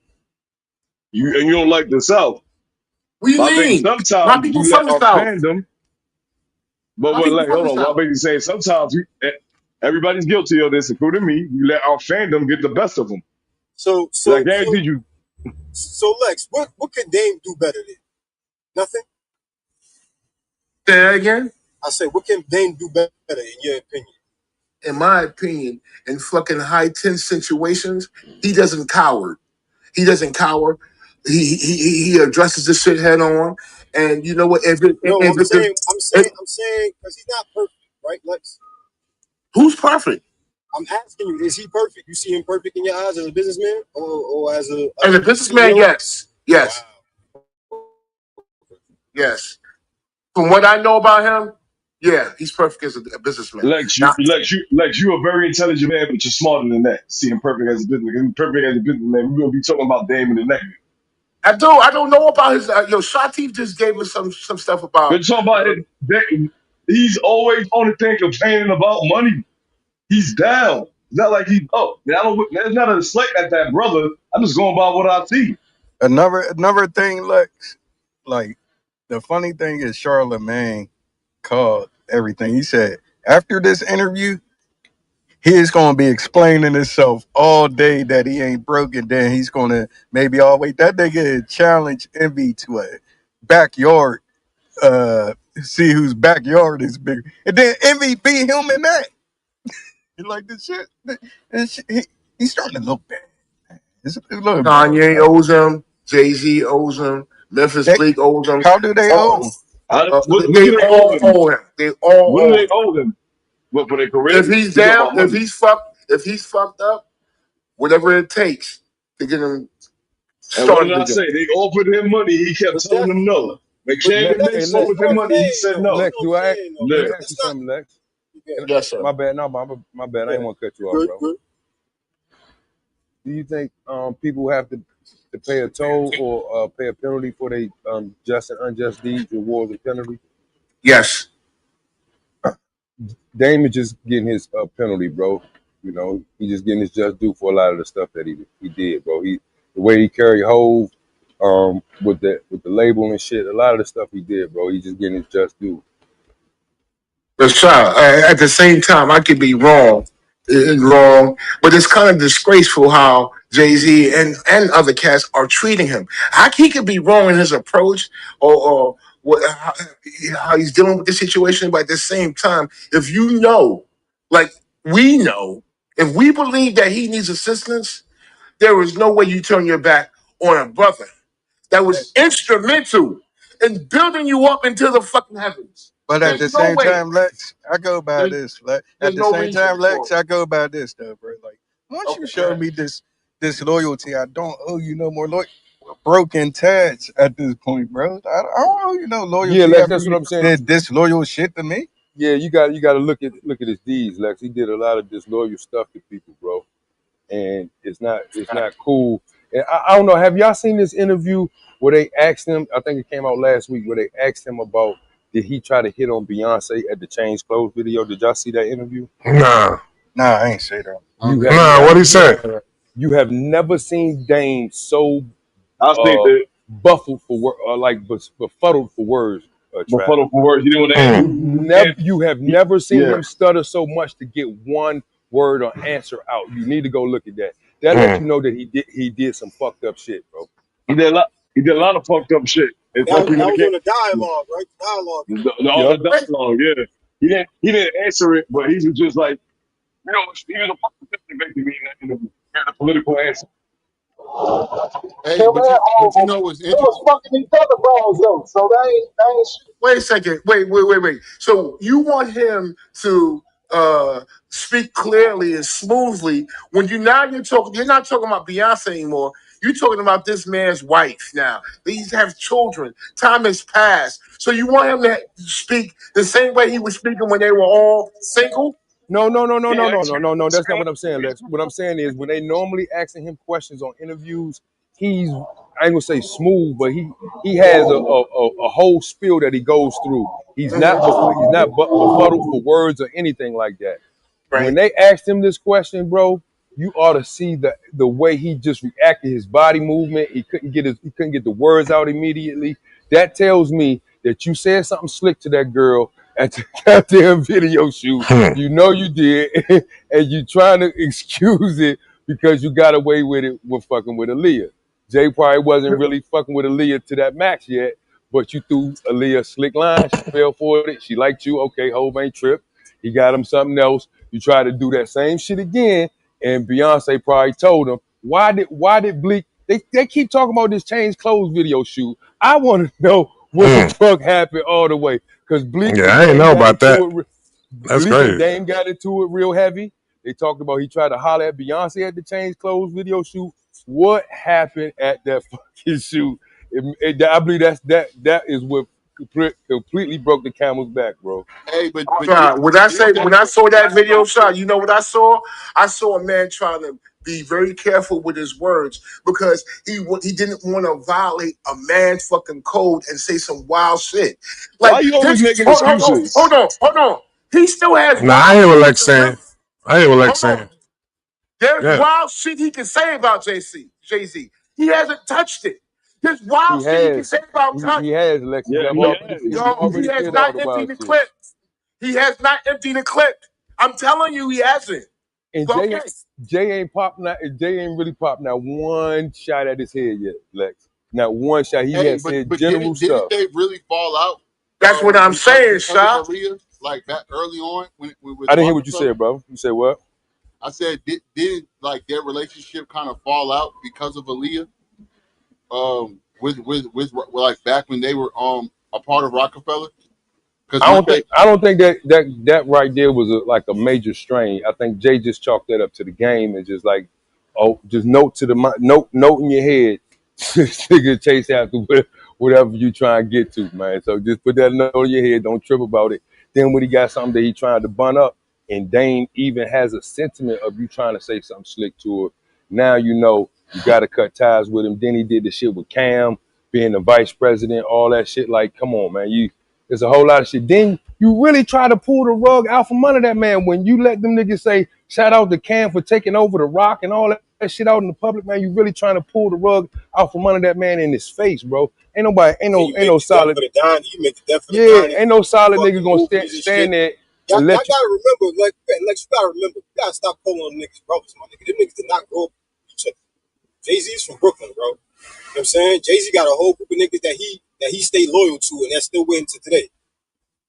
You don't like the South. What do you But I think mean? My sometimes people we let from the our South. fandom. But My what, people like, from hold the on. What I'm South. basically saying, sometimes everybody's guilty of this, including me. We let our fandom get the best of them. So And I so so guarantee you, so Lex, what can Dame do better than? Nothing. Say that again. I said, what can Dame do better in your opinion? In my opinion, in fucking high tense situations, he doesn't cower. He doesn't cower. He addresses the shit head on. And you know what? No, If it, if, I'm saying, because he's not perfect, right, Lex? who's perfect I'm asking you, is he perfect? You see him perfect in your eyes as a businessman, or as as a a businessman? CEO? Yes, yes, Wow. yes. From what I know about him, yeah, he's perfect as a businessman. Now, Lex, you a very intelligent man, but you're smarter than that. See him perfect as a businessman. Perfect as a businessman. We're gonna be talking about Dame in the negative. I don't know about his. Shatif just gave us some stuff We're about. talking about it. He's always on the thing complaining about money. He's down. It's not like he's up. Now, I don't. There's not a slight at that brother. I'm just going by what I see. Another thing, like the funny thing is Charlemagne called everything. He said after this interview, he's gonna be explaining himself all day that he ain't broken. Then he's gonna maybe always that nigga challenge Envy to a backyard. See whose backyard is bigger, and then Envy beat him in that. He like this shit. He's starting to look bad. It's looking bad. Kanye owes him. Jay-Z owes him. Memphis They, Bleak owes him. how do they All, own? What they do they owe all him? owe him. They all What do owe they him. owe him? What for their If careers? he's We talking down, about money. if he's fucked up, whatever it takes to get him And what did started I again. say? They offered him money. He kept But telling them no. but McShay Hey they Lex, spoke Lex, that's with what him I'm money. He saying, said though. That's no. Lex, what I'm saying, though. let Look, me But ask you that's not something, Lex. good. Yes, sir. My bad, no, my bad. I Yeah, didn't want to cut you off, good, bro. good. Do you think people have to pay a toll or pay a penalty for their just and unjust deeds, rewards and penalties? Yes. Dame is just getting his penalty, bro. You know, he just getting his just due for a lot of the stuff that he did, bro. The way he carried Hove with the label and shit, a lot of the stuff he did, bro. He just getting his just due. Rashad, at the same time, I could be wrong, wrong, but it's kind of disgraceful how Jay Z and other cats are treating him. He could be wrong in his approach or what, how he's dealing with the situation, but at the same time, if you know, like we know, If we believe that he needs assistance, there is no way you turn your back on a brother that was instrumental in building you up into the fucking heavens. But at There's the no same way. time, Lex, I go by There's, this. At there's the no same reason time, for Lex, it. I go by this though, bro. Like once you Okay, show man. me this loyalty, I don't owe you no more broken tats at this point, bro. I don't owe you no Yeah, loyalty Lex, after that's what you I'm saying. did disloyal shit to me. Yeah, you got to look at his deeds, Lex. He did a lot of disloyal stuff to people, bro, and it's not cool. And I don't know. Have y'all seen this interview where they asked him? I think it came out last week where they asked him about did he try to hit on Beyonce at the Change Clothes video? Did y'all see that interview? Nah, Nah, I ain't say that. You Okay. have nah. never What he say? you have never seen Dame so I think that buffled for like befuddled for words, Trap. befuddled for words. He didn't want to Mm, You have he, never seen yeah. him stutter so much to get one word or answer out. You need to go look at that. That lets you mm, know that he did some fucked up shit, bro. He did a lot of fucked up shit, especially That when it was came on the dialogue, right? Dialogue the, interview. the, all the Yep. dialogue. Yeah, he didn't answer it, but he was just like, he was a politician basically in the political answer. Hey, Them but you assholes, know what's they interesting? was fucking each other bros though, so they ain't shit. Wait a second. Wait. So you want him to speak clearly and smoothly when you're not talking about Beyonce anymore. You're talking about this man's wife now. These have children. Time has passed. So you want him to speak the same way he was speaking when they were all single? No, no, no, no, He no, no, asked no, you no, no. the That's not same what I'm saying, thing. Lex. What I'm saying is when they normally asking him questions on interviews, he's I ain't gonna say smooth, but he has a whole spiel that he goes through. He's not befuddled for words or anything like that. When Right. they asked him this question, bro, you ought to see the way he just reacted, his body movement. He couldn't get the words out immediately. That tells me that you said something slick to that girl at the goddamn video shoot. hmm, You know you did, and you trying to excuse it because you got away with it with fucking with Aaliyah. Jay probably wasn't really fucking with Aaliyah to that max yet, but you threw Aaliyah a slick line. She fell for it. She liked you. Okay, Hov ain't tripped. He got him something else. You try to do that same shit again, and Beyonce probably told him, why did Bleak they keep talking about this change clothes video shoot. I want to know what the mm. fuck happened all the way. Because Bleak Yeah, and I ain't Dame know got about that. into it. That's Bleak and crazy. Dame got into it real heavy. They talked about he tried to holler at Beyonce at the change clothes video shoot. What happened at that fucking shoot? I believe that is what completely broke the camel's back, bro. Hey, but When I saw that video shot, you know what I saw? I saw a man trying to be very careful with his words because he didn't want to violate a man's fucking code and say some wild shit. Why Like you always this. making Hold excuses? on. He still has Nah, I wild hear what shit he Lex can say. saying. I hear what Lex Hold on. saying. There's Yeah. wild shit he can say about Jay Z. He hasn't touched it. There's wild He shit he can has. say about He Kanye. has, Lex. Yeah, he has. He He already has said all not the emptied wild the shit. clip. He has not emptied the clip. I'm telling you, he hasn't. And So, okay. Jay ain't really popped now one shot at his head yet, Lex. Not one shot. He hey, has but said but general didn't stuff. they really fall out? That's what I'm saying, Because of Shah. Aaliyah, like back early on when with I didn't hear what you Rockefeller. said, bro. You said what? I said did like their relationship kind of fall out because of Aaliyah? With like back when they were a part of Rockefeller, because I weren't don't think they? I don't think that right there was like a major strain. I think Jay just chalked that up to the game and just like, oh, just note in your head, nigga chase after whatever you try and get to, man. So just put that note in your head. Don't trip about it. Then when he got something that he trying to bun up, and Dame even has a sentiment of you trying to say something slick to her. Now you know you got to cut ties with him. Then he did the shit with Cam being the vice president, all that shit. Like, come on, man. There's a whole lot of shit. Then you really try to pull the rug out from under that man when you let them niggas say, shout out to Cam for taking over the rock and all that shit out in the public, man. You really trying to pull the rug out from under that man in his face, bro. Ain't nobody, So you ain't make no the death solid, for the dying. You make the death for the yeah, dying. ain't no solid nigga Fucking gonna movies and shit. stand there Y'all and let you. gotta remember, like you gotta remember, you gotta stop calling them niggas brothers, my nigga. Them niggas did not grow up with each other. Jay-Z's from Brooklyn, bro. You know what I'm saying? Jay-Z got a whole group of niggas that he stayed loyal to, and that's still waiting to today.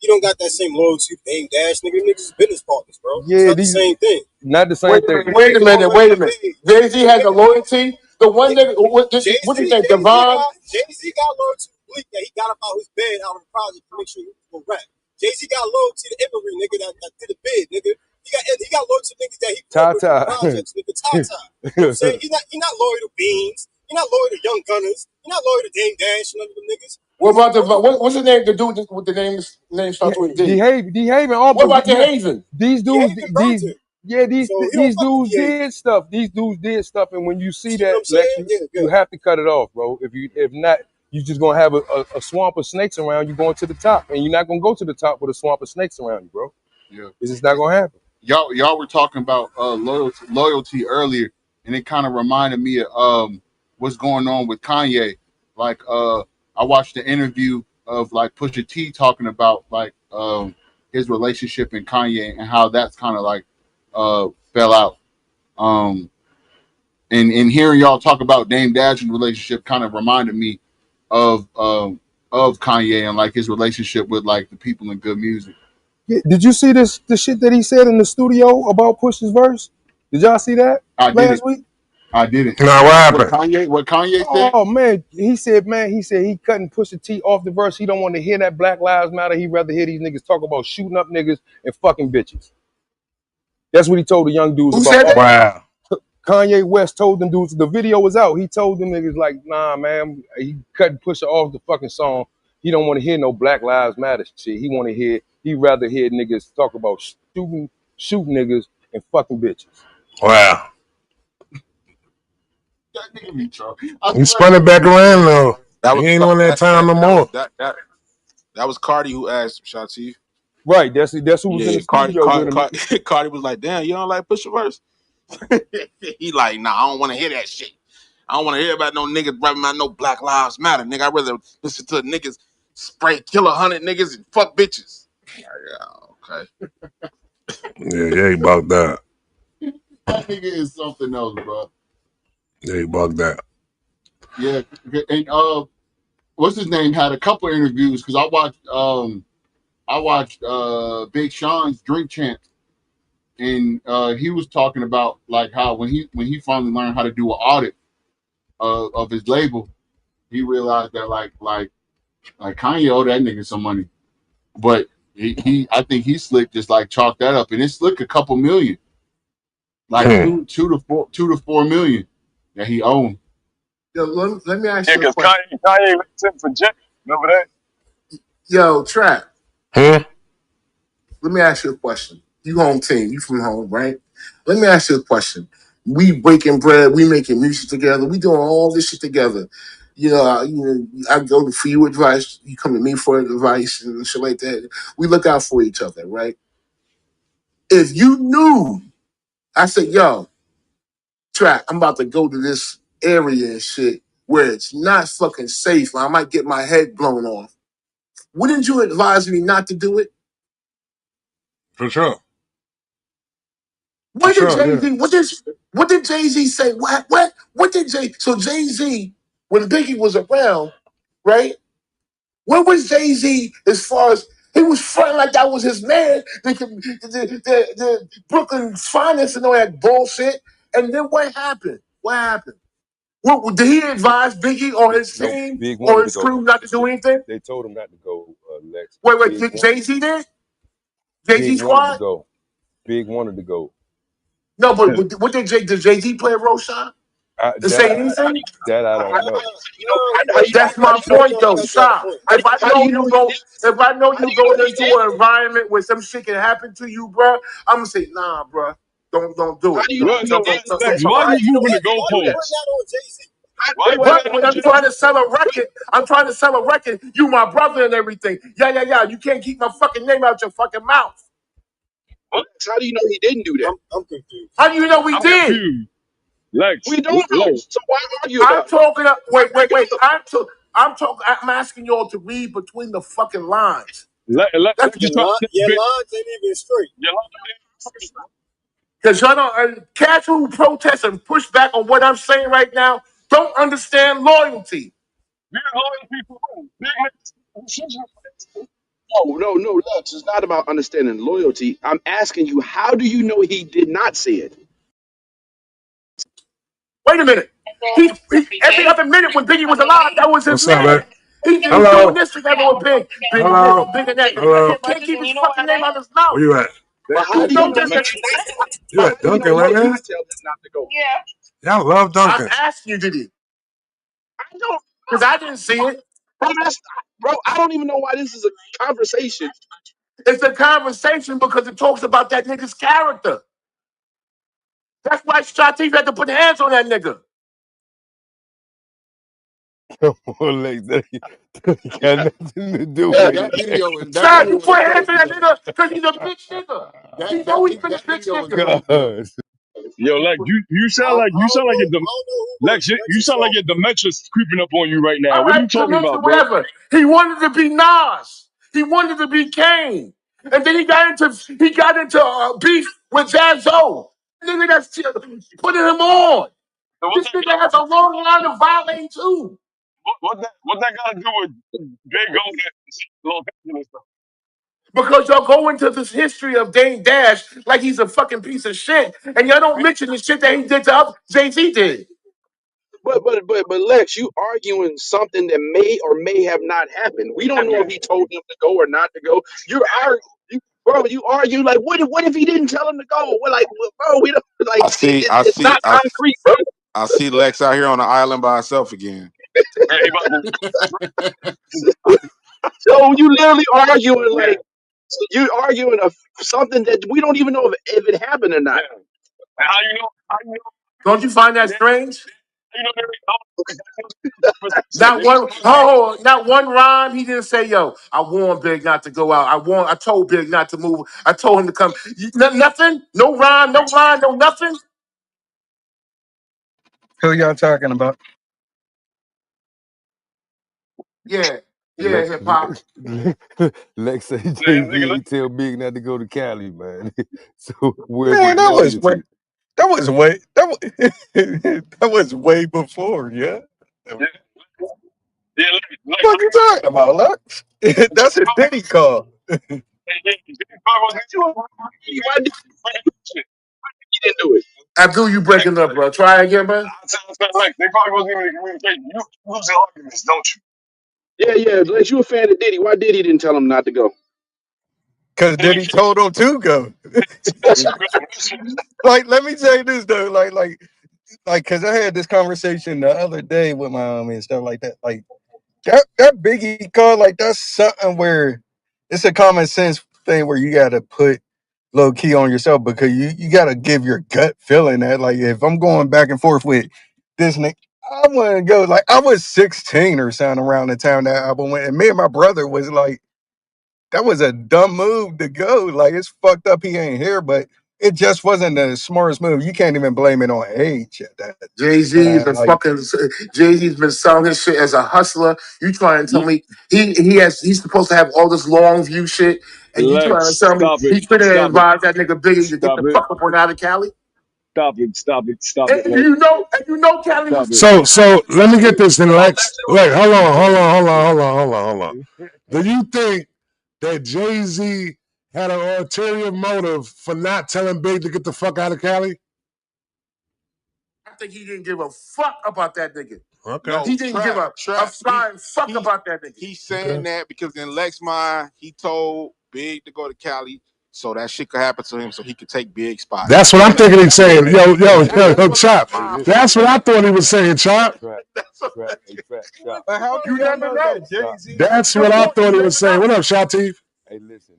You don't got that same loyalty to Dame Dash, nigga. Niggas is business partners, bro. It's Yeah, not the same thing. not the same Wait a thing. minute. Wait a minute. Hold on, Wait a minute. wait. Jay Z has a loyalty. The one Nigga, that what Jay what's his Z, name? Devon. Jay Z got loyalty to Bleak that he got up out his bed out of the project to make sure he was gonna rap. Jay Z got loyalty to Emery, nigga, that did a bid, nigga. He got loyalty to niggas that he played with in the Tata. projects, nigga. Tata. You know what I'm saying? He not loyal to Beans. He not loyal to Young Gunners. He not loyal to Dame Dash, none of them niggas. What about the what's his name? The dude with the name starts with D. D-Haven, all What but about the Haven? these He dudes, ain't been burnt him. So he don't these fuck with dudes DA. did stuff. These dudes did stuff, and when you see See what that, I'm Lex, saying? you Yeah. have to cut it off, bro. If not, you just gonna have a swamp of snakes around you going to the top, and you're not gonna go to the top with a swamp of snakes around you, bro. Yeah. It's just not gonna happen. Y'all were talking about loyalty earlier, and it kind of reminded me of what's going on with Kanye. Like I watched the interview of like Pusha T talking about like his relationship and Kanye and how that's kind of like fell out. And hearing y'all talk about Dame Dash's relationship kind of reminded me of Kanye and like his relationship with like the people in good music. Yeah, did you see the shit that he said in the studio about Push's verse? Did y'all see that I did last it. week? I didn't. Now what What happened? Kanye said? Oh man, he said he cutting Pusha T off the verse. He don't want to hear that Black Lives Matter. He rather hear these niggas talk about shooting up niggas and fucking bitches. That's what he told the young dudes Who about said that? Wow. Kanye West told them dudes, the video was out. He told them niggas like, nah, man, he cutting Pusha off the fucking song. He don't want to hear no Black Lives Matter shit. He rather hear niggas talk about shooting niggas and fucking bitches. Wow. That nigga be trolling. I He swear spun it that back nigga be around trolling, though. bro. That He was ain't on that time no more. that was Cardi who asked him, Shati. Right, that's who was in Yeah, the studio with him. Cardi was like, "Damn, you don't like Pusha verse?" He like, "Nah, I don't want to hear that shit. I don't want to hear about no niggas rapping about no Black Lives Matter, nigga. I'd rather listen to niggas spray kill 100 niggas and fuck bitches." Yeah, okay. Yeah, he bugged that. That nigga is something else, bro. Yeah, he bugged that. Yeah, and what's his name had a couple of interviews because I watched Big Sean's Drink Champs, and he was talking about like how when he finally learned how to do an audit of his label, he realized that like Kanye owed that nigga some money, but he I think he slick just like chalked that up, and it's slick a couple million, like Hmm. two to four million that he owned. Yo, let me ask Yeah, you a because question. Kanye sent for Jet. Remember that? Yo, Trap, Hmm? let me ask you a question. You home team, you from home, right? Let me ask you a question. We breaking bread, we making music together, we doing all this shit together. I go for you advice, you come to me for advice and shit like that. We look out for each other, right? If you knew, I said, yo, Trap, I'm about to go to this area and shit where it's not fucking safe. I might get my head blown off. Wouldn't you advise me not to do it? For sure. For What did sure, Jay yeah. Z? What did Jay Z say? What did Jay? So Jay Z, when Biggie was around, right? What was Jay Z as far as he was fronting like that was his man, the Brooklyn finest and all that bullshit. And then what happened? What happened? Did he advise Biggie or his No, team Big or wanted to his go. crew not to do anything? They told him not to go, Lex. Wait, Jay Z did? Jay Z Big wanted to squad? go. Big wanted to go. No, but what did Jay Z play a role shot I, and that say anything? that I don't know. That's my You know, point, though. that's not the Stop. point. If I know you going into an environment where some shit can happen to you, bro, I'm gonna say, nah, bro, don't do it. Well, no, Lex, why are you moving the Why you putting goalposts? that on Jay Z? Why you putting What? that When on I'm Jay? trying to sell a record, You my brother and everything. Yeah. You can't keep my fucking name out your fucking mouth. Lex, how do you know he didn't do that? I'm confused. How do you know we I'm did? confused. Lex, we don't know. Lex, So why argue I'm about it? talking. Wait. Bring it up. I'm talking. I'm asking y'all to read between the fucking lines. Lex, That's you trying to Your debate? lines ain't even straight. Your because y'all don't. Cats who protest and push back on what I'm saying right now don't understand loyalty. we're loyal people. Big niggas. No, Lux. It's not about understanding loyalty. I'm asking you, how do you know he did not say it? Wait a minute. Every other minute when Biggie was alive, that was his What's up, man? man. He's doing Hello. this together with Big. Big this, Hello. Big and that. Hello. He can't keep his fucking name out of his Where mouth. you at? But You how do you know know that. he did not? You How at do you know Duncan, he right, did man? not tell him not to go? Y'all love I'm Duncan. asking you, did he? I don't Because I didn't see it. bro, bro, I don't even know why this is a conversation. It's a conversation because it talks about that nigga's character. That's why Strategic had to put hands on that nigga. Well, Lex, that got nothing to do Hey, with that it. video that Strategy, you video put is hands on crazy that though. nigga because he's a bitch nigga. He's always been a That bitch video is nigga. crazy though. God. Yo, like you sound like I don't know. your I don't know who Lex. works. You Lex is sound like so. your dementia's creeping up on you right now. All What are you right, talking convention, about, bro? whatever. He wanted to be Nas. He wanted to be Kane. And then he got into beef with Jazzo. Nigga that's putting him on. So This nigga has a long line of violating too. what that got to do with Big Gold and Los Angeles stuff? Because y'all go into this history of Dame Dash like he's a fucking piece of shit. And y'all don't mention the shit that he did to us, Jay-Z did. But Lex, you arguing something that may or may have not happened. We don't know if he told him to go or not to go. Bro. You argue like, what if he didn't tell him to go? We're like, well, bro, we don't like. I see, I It's see, not concrete, bro. I see Lex out here on the island by herself again. Man, he about to, So you literally arguing yeah, like you arguing something that we don't even know if it happened or not. yeah. And how you know? How you know? Don't you find that Yeah, strange? you know Not one, not one rhyme. He didn't say, "Yo, I warned Big not to go out. I told Big not to move. I told him to come." Nothing. No rhyme. No line. No nothing. Who y'all talking about? Yeah, yeah, Lex, hip hop. Lex say man, Jay-Z nigga, ain't tell Big not to go to Cali, man. So where's Man, his that was way loyalty? that was way before, yeah. yeah, yeah, like, What you talking about, Lux? That's a Diddy call. Why did he didn't do it? Abdul, you breaking up, bro? Try again, bro. like, they probably wasn't even in communication. You losing arguments, don't you? Yeah. Lex, you a fan of Diddy? Why Diddy didn't tell him not to go? Cause Diddy told him to go. Like, let me say this though, like, cause I had this conversation the other day with my and stuff like that. Like that Biggie call, like that's something where it's a common sense thing where you gotta put low key on yourself because you gotta give your gut feeling that like if I'm going back and forth with this nigga, I wanna go like I was 16 or something around the time that album went, and me and my brother was like, that was a dumb move to go. Like it's fucked up he ain't here, but it just wasn't the smartest move. You can't even blame it on age at that Jay Z's time. been Like fucking. Jay Z's been selling his shit as a hustler. You trying to tell You, me he's supposed to have all this long view shit, and you trying to Lex, tell me stop it, he should have stop it, advised that nigga Biggie to get stop the it, fuck up on out of Cali? stop it, stop it, stop it, And Lex, Cali was stop it. So let me get this in, Lex. Wait, hold on. Do you think that Jay-Z had an ulterior motive for not telling Big to get the fuck out of Cali? I think he didn't give a fuck about that nigga. Okay. No, He didn't give a trap. He flying fuck he about that nigga. he's saying Okay. that because in Lex mind, he told Big to go to Cali so that shit could happen to him so he could take Big spot. That's what I'm thinking he's saying. That's what Chop. Hey, my listen, That's what I thought he was saying, Chop. trap, That's what trap, hey, trap, chop, but how do you y'all never know know. that Jay chop. Z? That's You what I don't thought you he was never saying. know. What up, Shatif? Hey, listen.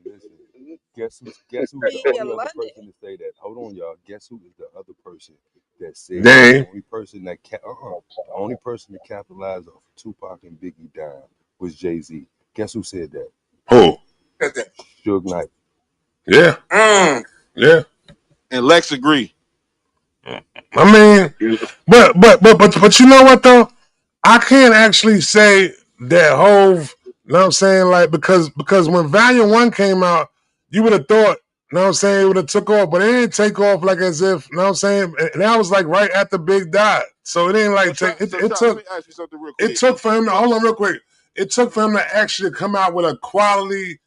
Guess who's the only other person to say that? Hold on, y'all. Guess who is the other person that said that? Dang. The only person that capitalized off of Tupac and Biggie dying was Jay-Z. Guess who said that? Who? Suge Knight. Yeah. Mm. Yeah. and Lex agree. I mean, but you know what though? I can't actually say that Hove, you know what I'm saying? Like because when Valiant One came out, you would have thought, you know what I'm saying, it would have took off, but it didn't take off like as if, you know what I'm saying? And that was like right after Big died. So it didn't So like trap, take so it trap. Let took me ask you something real it quick. took for him to hold on real quick. It took for him to actually come out with a quality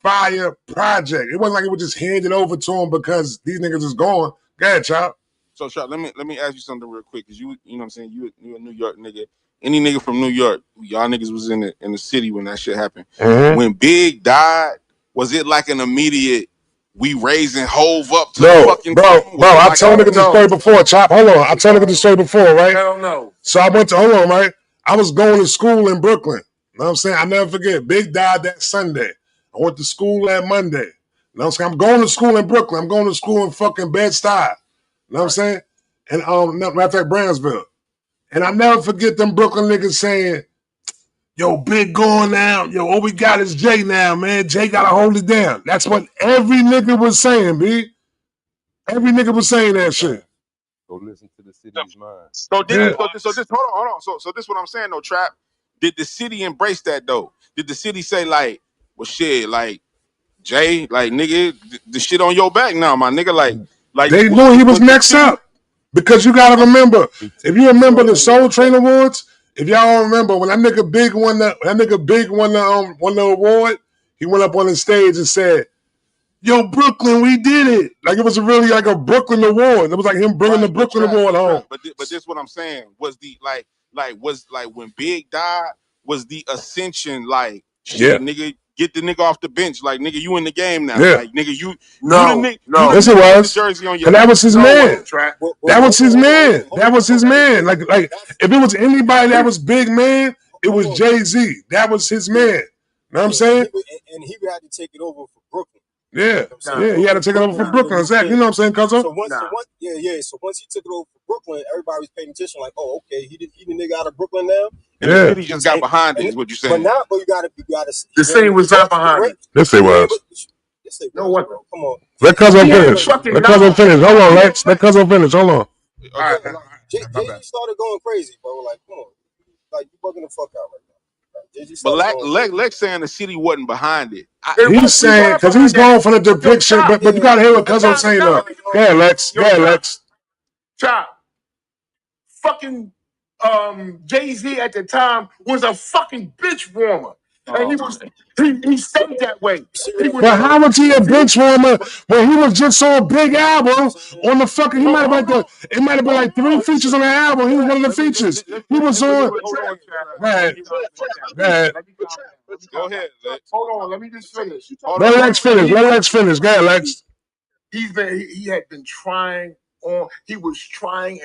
fire project. It wasn't like it was just handed over to him because these niggas is gone. Go ahead, Chop. So, Trap, let me ask you something real quick, cause you know what I'm saying, you a New York nigga. Any nigga from New York, y'all niggas was in the city when that shit happened. Mm-hmm. When Big died, was it like an immediate we raising Hove up to the No, fucking bro, throne? Was it I like told niggas the story before, Chop. Hold on. I told niggas the story before, right? Hell no. So I went to, hold on, right? I was going to school in Brooklyn. You know what I'm saying? I never forget. Big died that Sunday. I went to school that Monday. You know what I'm saying? I'm going to school in Brooklyn. I'm going to school in fucking Bed-Stuy. You know what I'm saying? And matter of fact, Brownsville. And I never forget them Brooklyn niggas saying, yo, Big going now. Yo, all we got is Jay now, man. Jay got to hold it down. That's what every nigga was saying, B. Every nigga was saying that shit. Go listen to the city's mind. So this hold on. So this what I'm saying though, Trap. Did the city embrace that though? Did the city say like, well shit, like Jay, like nigga, the shit on your back now, my nigga, like they knew he was next up. Because you gotta remember, if you remember the Soul Train Awards, if y'all remember when that nigga Big won the award, he went up on the stage and said, "Yo, Brooklyn, we did it!" Like it was really like a Brooklyn award. It was like him bringing the Brooklyn award home. But this what I'm saying was the was when Big died was the ascension like shit, nigga. Get the nigga off the bench, like nigga, you in the game now, like nigga, you the nigga, yes it was, jersey on your and that was his man. Well, That was his man. hold That on, was his hold on. man. Like if it was anybody that was big man, it was Jay-Z. That was his man. You know what I'm saying? And he had to take it over for Brooklyn. Yeah, he had to take it over for Brooklyn. Exactly. You know what I'm saying, cuz? So once he took it over for Brooklyn, everybody was paying attention. Like, oh, okay, he the nigga out of Brooklyn now. And the city just got behind it. Is what you saying? But you gotta. The city was not behind it. Yes, they was. Yes, they was. What? Come on. Let cousin finish. Let cousin finish. Hold on, Lex. Let cousin finish. Hold on. Jay started going crazy, bro. Like, come on, like you bugging the fuck out right now. But Lex saying the city wasn't behind it. He's saying because he's going for the depiction, but you gotta hear what cousin saying though. Go ahead, Lex. Go ahead, Lex. Chop. Fucking Jay-Z at the time was a fucking bitch warmer. And he stayed that way. But how was he a bench warmer when he was just on a big album on the fucking? He might have it might have been like 3 features on the album. He was one of the features. He was on. Go ahead, Lex. Hold on, let me just finish. Let Lex finish. Go ahead, Lex. He had been trying on. He was trying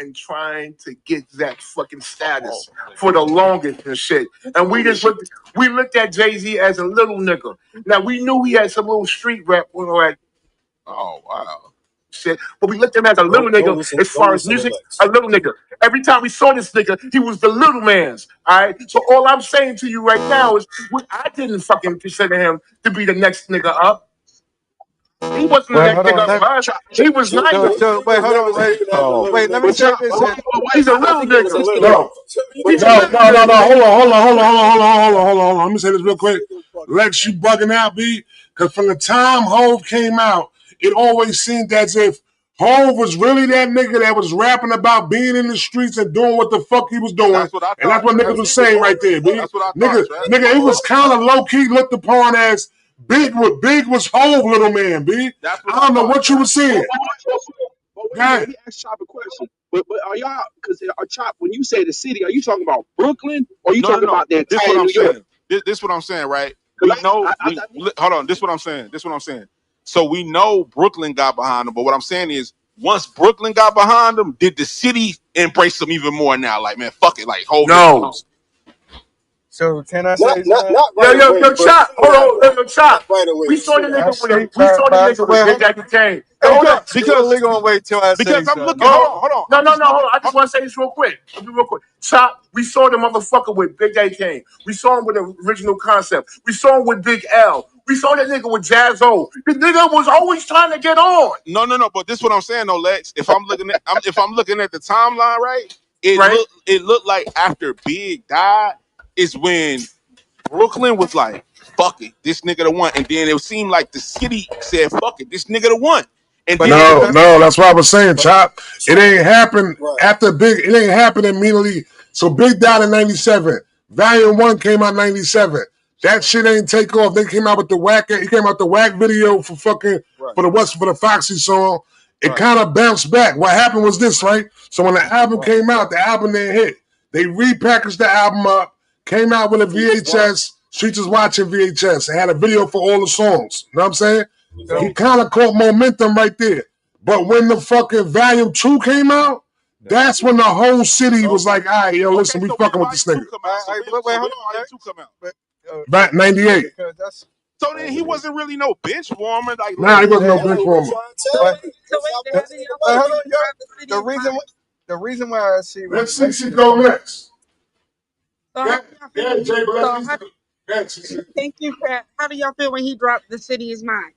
to get that fucking status for the longest and shit. And we looked at Jay-Z as a little nigga. Now we knew he had some little street rap, like oh wow, shit. But we looked at him as a little nigga as far as music, a little nigga. Every time we saw this nigga, he was the little man's. All right. So all I'm saying to you right now is I didn't fucking consider him to be the next nigga up. He wasn't the next nigga up. He was not. So wait, hold on, wait. Let me say this. He's a little nigga. No. Hold on. Let me say this real quick. Lex, you bugging out, B? Because from the time Hove came out, it always seemed as if Hove was really that nigga that was rapping about being in the streets and doing what the fuck he was doing. That's what I thought. And that's what niggas was saying right there, B. That's what I thought, nigga, it was kind of low-key looked upon as Big was Hove, little man, B. I don't know what you were saying. Let me ask Chop a question. But are y'all, because Chop, when you say the city, are you talking about Brooklyn or are you talking about the entire New York? This what I'm saying, right? We know. Hold on. This what I'm saying. So we know Brooklyn got behind them, but what I'm saying is, once Brooklyn got behind them, did the city embrace them even more now? Like, man, fuck it. Like, hold on. So can I say not right Yo, Chop. Hold on, Chop. Right away. We saw the nigga with Big Daddy Kane. Hold on. Because gonna wait till I say because I'm looking. Hold on. No. I just want to say this real quick. Chop, we saw the motherfucker with Big Daddy Kane. We saw him with the original concept. We saw him with Big L. We saw that nigga with Jazz O. The nigga was always trying to get on. No. But this what I'm saying, though, Lex. If I'm looking at the timeline, right? It looked like after Big died is when Brooklyn was like, fuck it, this nigga the one. And then it seemed like the city said, fuck it, this nigga the one. And no, that's what I was saying, Chop. It ain't happened after Big. It ain't happened immediately. So Big died in 97. Volume 1 came out in 97. That shit ain't take off. They came out with the whack. He came out the whack video for fucking for the Foxy song. It kind of bounced back. What happened was this, right? So when the album came out, the album didn't hit. They repackaged the album up, came out with a VHS. Streets is watching VHS. It had a video for all the songs. You know what I'm saying? He kind of caught momentum right there. But when the fucking Volume 2 came out, that's when the whole city was like, all right, yo, listen, we fucking with this nigga. Back 98. So then he wasn't really no bench warmer. Like, nah, he wasn't no bench warmer. The reason why I see. Let's see she go next. Thank you, Pat. How do y'all feel when he dropped "The City Is Mine"?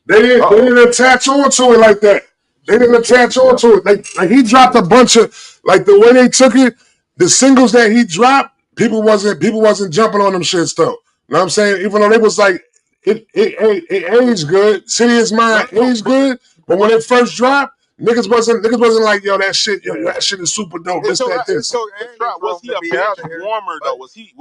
They didn't attach onto it like that. They didn't attach onto it. Like he dropped a bunch of like the way they took it. The singles that he dropped, people wasn't jumping on them shits though. You know what I'm saying? Even though they was like it aged good. City Is Mine aged good, but when it first dropped, niggas wasn't like yo that shit is super dope. This. Was he a bench warmer though? Was he?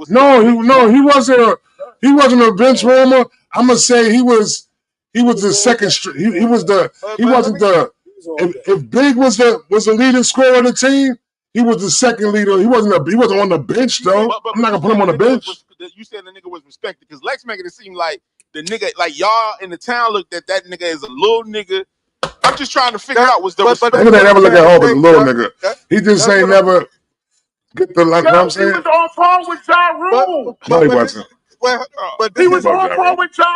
He wasn't a bench warmer. I'm gonna say he was the second. He wasn't the. If Big was the leading scorer of the team, he was the second leader. He wasn't on the bench though. I'm not gonna put him on the bench. You said the nigga was respected because Lex making it seem like the nigga, like y'all in the town looked at that nigga as a little nigga. I'm just trying to figure out was the respect. Nigga they never look at Hov as a little nigga. He just ain't never get the like. You know what I'm saying? He was on par with Ja Rule. No, he wasn't. But he was on par with Ja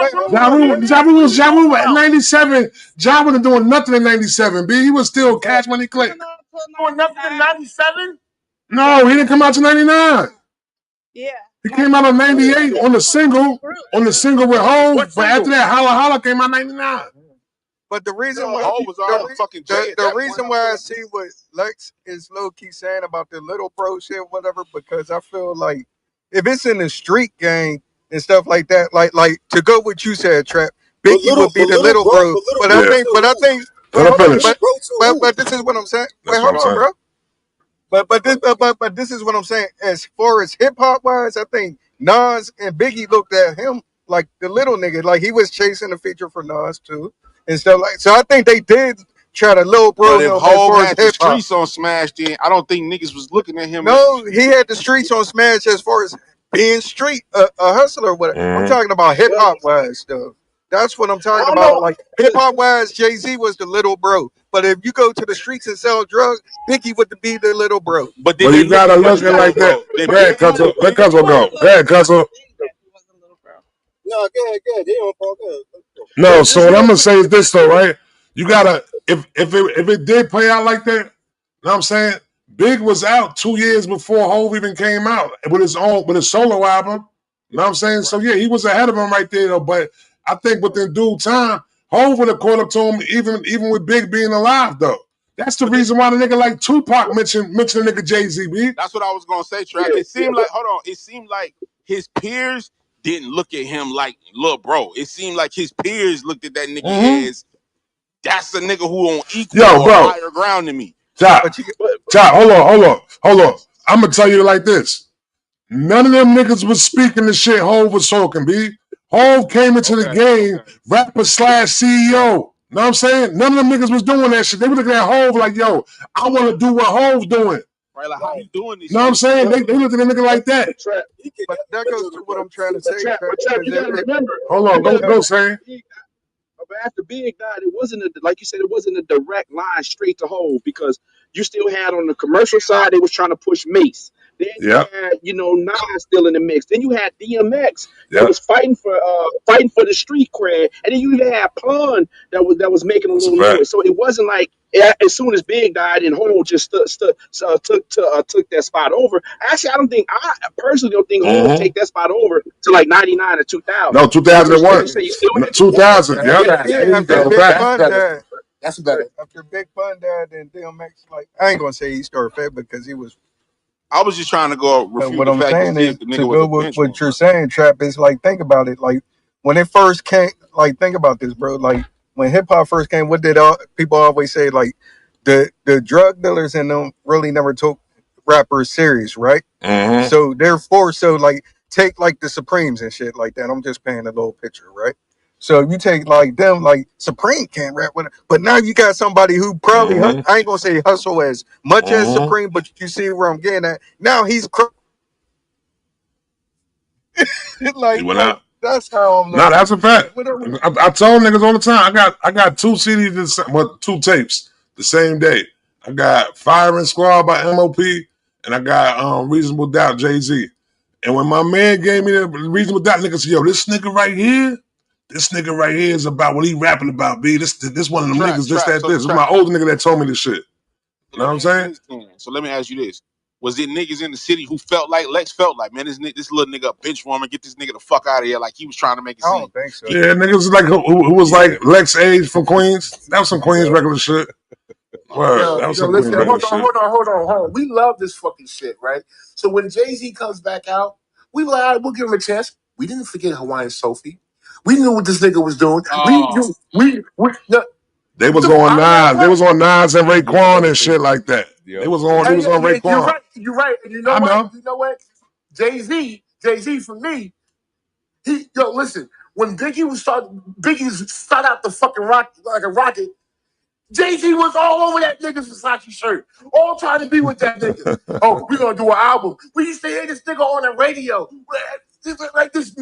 Rule. Ja Rule at 97. Ja wasn't doing nothing in 97. B. He was still Cash Money Click. Doing nothing in 97? No, he didn't come out to 99. Yeah. He came out in 98 on the single with Hov. But after that, Holla Holla came out 99. But the reason why the reason why I see what Lex is low key saying about the little bro shit, whatever, because I feel like if it's in the street gang and stuff like that, like to go what you said, Trap, Biggie would be the little bro. But I think. But this is what I'm saying. Wait, hold on, bro. But this is what I'm saying. As far as hip hop wise, I think Nas and Biggie looked at him like the little nigga, like he was chasing the feature for Nas too. And stuff like so, I think they did try to little bro him. But if Hov had the streets on Smash, then I don't think niggas was looking at him. No, he had the streets on Smash as far as being street a hustler. Whatever. I'm talking about hip hop wise stuff. That's what I'm talking about. Like hip hop wise, Jay-Z was the little bro. But if you go to the streets and sell drugs, Biggie would be the little bro. But you gotta look at like that. Go ahead, Cuzzo. Let Cuzzo go. Go ahead, Cuzzo. No, go ahead. They on Paul. No, so what I'm gonna say is this though, right? You gotta if it did play out like that, you know what I'm saying? Big was out 2 years before Hov even came out with his solo album. You know what I'm saying? So yeah, he was ahead of him right there though. But I think within due time, Hov would have caught up to him even with Big being alive though. That's the reason why the nigga like Tupac mentioned the nigga Jay-Z, B. That's what I was gonna say, Trap. It seemed like his peers didn't look at him like little bro. It seemed like his peers looked at that nigga as that's a nigga who on equal or higher ground than me. Chop, hold on. I'm gonna tell you like this. None of them niggas was speaking the shit Hov was talking, B. Hov came into the game, rapper / CEO. Know what I'm saying? None of them niggas was doing that shit. They were looking at Hov like, yo, I want to do what Hov's doing. Right, like how you doing this? Know what I'm saying? They look at a nigga like that. But that goes to what I'm trying to say. You gotta remember. Hold on, go say. But after Big died, it wasn't like you said, it wasn't a direct line straight to Hov because you still had on the commercial side they was trying to push Mace. Then you had, Nas still in the mix. Then you had DMX that was fighting for the street cred, and then you even had Pun that was making a little noise. So it wasn't like as soon as Big died and Hov just took that spot over. Actually, I personally don't think Hov would take that spot over to like 99 or 2000. No, 2001. 2000. That's better. After Big Pun died, then DMX, like I ain't gonna say he started fed because he was. I was just trying to go refute what the I'm fact saying that is the nigga to was go a with bench what you're saying, Trap, is like think about it. Like when it first came, like think about this, bro. Like when hip hop first came, what did people always say? Like the drug dealers and them really never took rappers serious, right? So therefore, like take like the Supremes and shit like that. I'm just painting a little picture, right? So if you take like them, like Supreme can't rap with it, but now you got somebody who probably Mm-hmm. I ain't gonna say hustle as much as Mm-hmm. Supreme, but you see where I'm getting at. Now he's He went out. that's how I'm No, looking that's a at it. fact. I told niggas all the time. I got two CDs, two tapes the same day. I got Firing Squad by MOP, and I got Reasonable Doubt Jay-Z. And when my man gave me the Reasonable Doubt, nigga said, "Yo, this nigga right here is about what he rapping about. B, this one of them Trap, niggas. This trap. that So this. This is trap. my older nigga that told me this shit. So You know let what me I'm ask you saying? this then. So let me ask you this. Was it niggas in the city who felt like Lex felt like, man, this little nigga a bench warmer, get this nigga the fuck out of here, like he was trying to make it I seem. don't think so. Yeah, niggas like who was Yeah. like Lex Age from Queens. That was some Queens Yeah. regular shit. Word. That was some Queens Listen, regular hold on, shit. hold on, hold on, hold on. We love this fucking shit, right? So when Jay-Z comes back out, we like, all right, we'll give him a chance. We didn't forget Hawaiian Sophie. We knew what this nigga was doing. Oh, No, They was dude, on I'm not Nas. They was right. on Nas and Yeah. Raekwon and shit like that. They Yep. was on. They was on And you're Raekwon. right. You're right. And you know I what? know. You know what? Jay-Z for me, listen, when Biggie start out the fucking rock like a rocket, Jay-Z was all over that nigga's Versace shirt, all trying to be with that nigga. Oh, we're gonna do an album. We used to hear this nigga on the radio. Like this,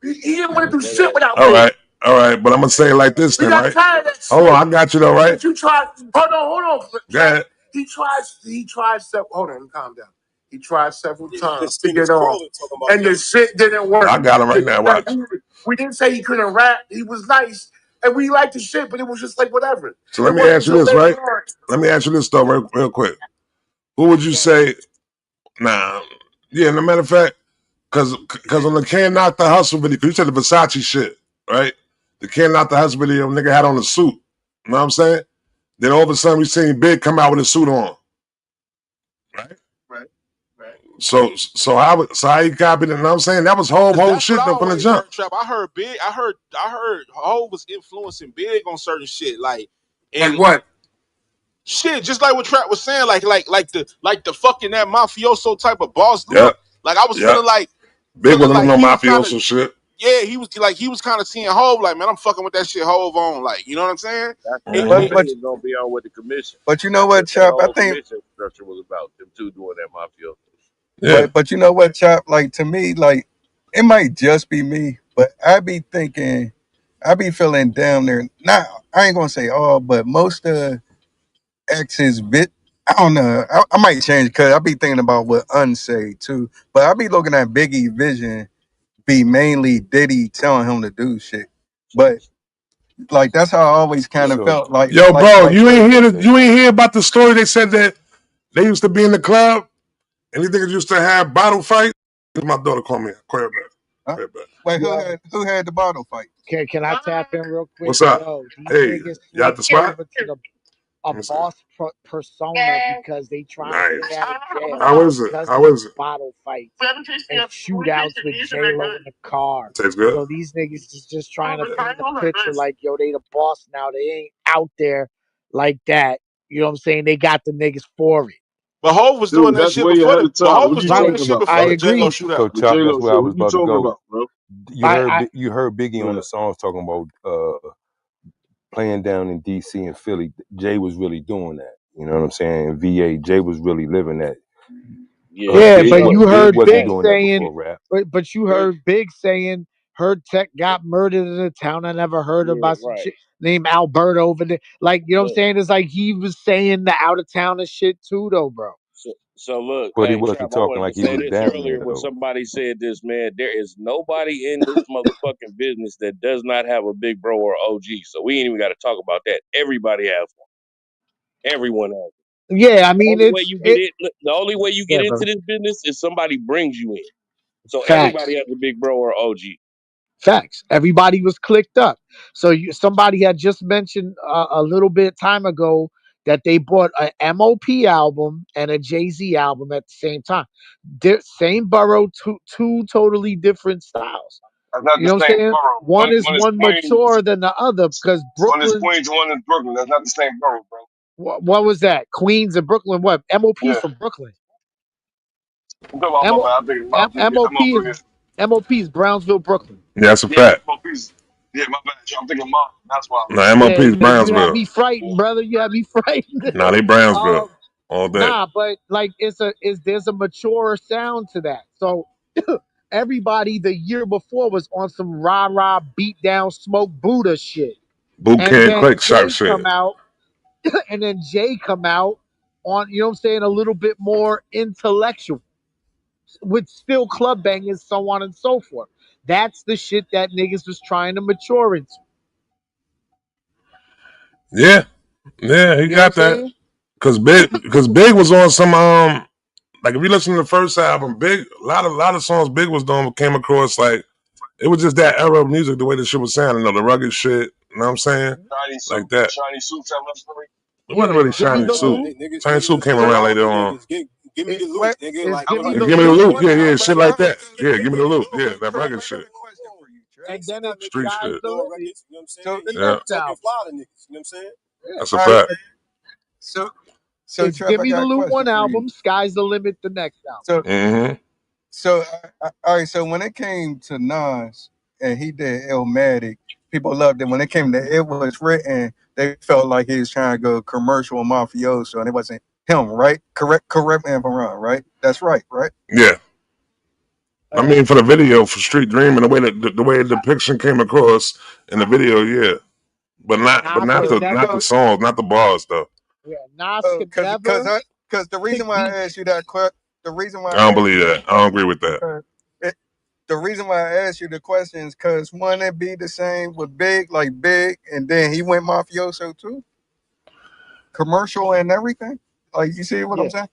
he didn't want to do shit without All Big. right. All right. But I'm gonna say it like this We then, got right? tired of that Hold on. shit. I got you though, right? But you tried. Hold on, Go Trap. ahead. He tried several. Hold on, calm down. He tried several Yeah, times this to thing get is on, crawling talking about and the Lex. shit didn't work. I got him right now. Like, Watch. we didn't say he couldn't rap. He was nice, and we liked the shit, but it was just like whatever. So let It me wasn't ask you until this, later right? on. Let me ask you this though, real quick. Who would you say? Nah. Yeah. No matter of fact, because on the Can't Knock the Hustle video, you said the Versace shit, right? The Can't Knock the Hustle video, nigga had on a suit. You know what I'm saying? Then all of a sudden we seen Big come out with a suit on, right? Right, right. So how he copied it? You know what I'm saying? That was whole Cause that's what shit I though from the always jump. heard, Trap. I heard Hov was influencing Big on certain shit, like Like and what? shit, just like what Trap was saying, like the fucking that mafioso type of boss Yep. look. Like I was Yep. Big feeling wasn't on like no he was kind of mafioso shit. yeah, he was kind of seeing Hov like, man, I'm fucking with that shit Hov on, like, you know what I'm saying? That's It, why he Mm-hmm. it, said But he was gonna be on with the commission. you know That's what, what that Chop? I whole think, commission structure was about. Them two doing that mafia. Yeah. but you know what, Chop? Like to me, like it might just be me, but I be thinking, I be feeling down there. Now I ain't gonna say all, but most of X's bit. I don't know. I might change because I be thinking about what unsay too. But I be looking at Biggie vision be mainly Diddy telling him to do shit. But like that's how I always kind of So felt like Yo, bro, like you ain't hear about the story they said that they used to be in the club and these niggas used to have bottle fights? My daughter called me. Call her back. huh? Call her back. Wait, Yo, who had the bottle fight? can I tap in real quick? What's up? Yo, these Hey, niggas you at the switched spot? over to the a Let me see. boss persona because they trying to Nice. stay out of jail How is it? because of How these is it? bottle fights and shootouts with J Lo in the car. Tastes good? So these niggas is just trying to paint a picture like, yo, they the boss now. They ain't out there like that. You know what I'm saying? They got the niggas for it. but Hov was doing dude, that that's shit way before ahead the of but time. Hov What was you doing Right. that talking shit about, before I bro? the J Lo agree. so shootout. With J Chop, that's Lo where I shit. was What you about to talking go. about, bro? I You heard Biggie on the songs talking about playing down in DC and Philly. Jay was really doing that. You know what I'm saying? VA, Jay was really living that. Yeah, Yeah, Big but was you Big heard wasn't Big hey, doing that saying, before rap. but you Big, heard Big saying her tech got murdered in a town I never heard of yeah, by some right. shit named Alberta over there. Like, you know what I'm Look, saying? It's like he was saying the out of towners shit too, though, bro. so look, But he hey Trap, wasn't I talking wanted to like he say was this down earlier there when though. somebody said this, man. There is nobody in this motherfucking business that does not have a big bro or OG. So we ain't even got to talk about that. Everybody has one. Everyone has one. Yeah, I The mean only way it's you get it. in, the only way you get Yeah, into bro. this business is somebody brings you in. So everybody Facts. has a big bro or OG. Facts. Everybody was clicked up. So somebody had just mentioned a little bit time ago that they bought a MOP album and a Jay Z album at the same time. Same borough, two totally different styles. That's not You the know what I'm same saying? borough. One is One is one Queens. mature than the other because One is Brooklyn. Queens. One is Brooklyn. That's not the same borough, bro. What was that? Queens and Brooklyn. What? MOP's Yeah. from Brooklyn. I'm talking about my M- bad. I'm thinking Mount. Yeah, MOP I'm over is here. MOP is Brownsville, Brooklyn. Yeah, that's a Yeah, fact. MOP's. Yeah, my bad. I'm thinking Mount. That's why. No, MOP Yeah, is you had Brownsville. me frightened, brother. You had me frightened. Nah, they Brownsville um, all day. nah, but like there's a mature sound to that. So everybody the year before was on some rah rah beat down smoke Buddha shit, Boot and camp then quick shot Jay shit. come out, and then Jay come out on you know what I'm saying a little bit more intellectual with still club bangers, so on and so forth. That's the shit that niggas was trying to mature into. Yeah, yeah, he You know what I'm got that. saying? Cause Big was on some like if you listen to the first album, Big a lot of songs Big was doing came across like it was just that era of music, the way the shit was sounding, the rugged shit. You know what I'm saying? Shiny Like suit. that. Shiny suit. Tell us story. It wasn't Yeah, really give me Shiny the Suit. loot. Shiny Suit Niggas came playing around all later the on. niggas. Give me It, the loot, what nigga. is Like give me Yeah, the give me the loot loop. one Yeah, yeah, album, shit like that. Yeah, give me the loop. Yeah, that Trap, rugged shit. Question for you, Trap. they and said then that it's niggas Street was sky's shit. the doing limit. records, you know what I'm The saying? Yeah, next Talking album. fly to niggas, you know what I'm saying? Yeah, that's a All right. fact. So, so it's Trap, give I me the got a loot question one for you. album, sky's the limit. The next album. So, Mm-hmm. so, all right. So when it came to Nas and he did Illmatic, people loved it. When it came to It Was Written, they felt like he was trying to go commercial and mafioso, and it wasn't him, right? Correct me if I'm wrong, right? That's right, right? Yeah. I Uh, mean, for the video for Street Dream and the way that the way the depiction came across in the video, yeah, but not but Nas not could the So, not never. the songs, not the bars though. Yeah, Nas could because never because the pick reason why I beats. asked you that the reason why I I don't asked believe you that that. I don't question agree with is that. because the reason why I asked you the question is because wouldn't it be the same with Big, like Big, and then he went mafioso too, commercial and everything. Like you see what I'm Yeah, saying?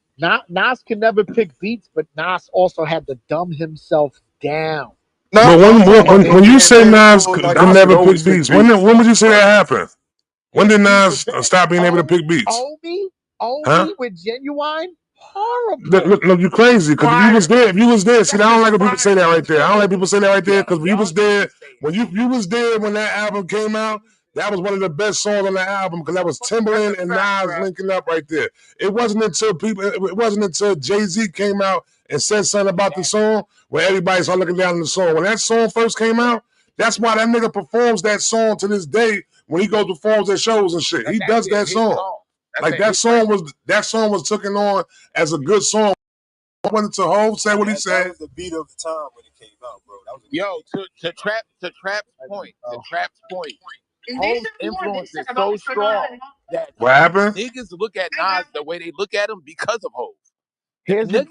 Nas could never pick beats, but Nas also had to dumb himself down. No, But I'm when talking when about when, him when you being say Nas lyrical. could Like Nas could never pick always pick beats, beats. when would you say But that happened? When did He was Nas stop being able to own pick beats? own Huh? me with Genuine. Horrible. No, you crazy. Because if you was there, see, I don't like when people say that right there. I don't like people say that right there because you was there when you was there when that album came out. That was one of the best songs on the album because that was that's a Timberland and fact, Nas bro. linking up right there. It wasn't until Jay-Z came out and said something about the song where everybody started looking down on the song. When that song first came out, that's why that nigga performs that song to this day when he goes performs at shows and shit. He does that song. Like that song was taken on as a good song. Went to Hove, said what he That said. was the beat of the time when it came out, bro. That was a good Yo, beat. to Trap's point, Home's influence is so strong that What happened? niggas look at Nas the way they look at him because of Hove. Here's the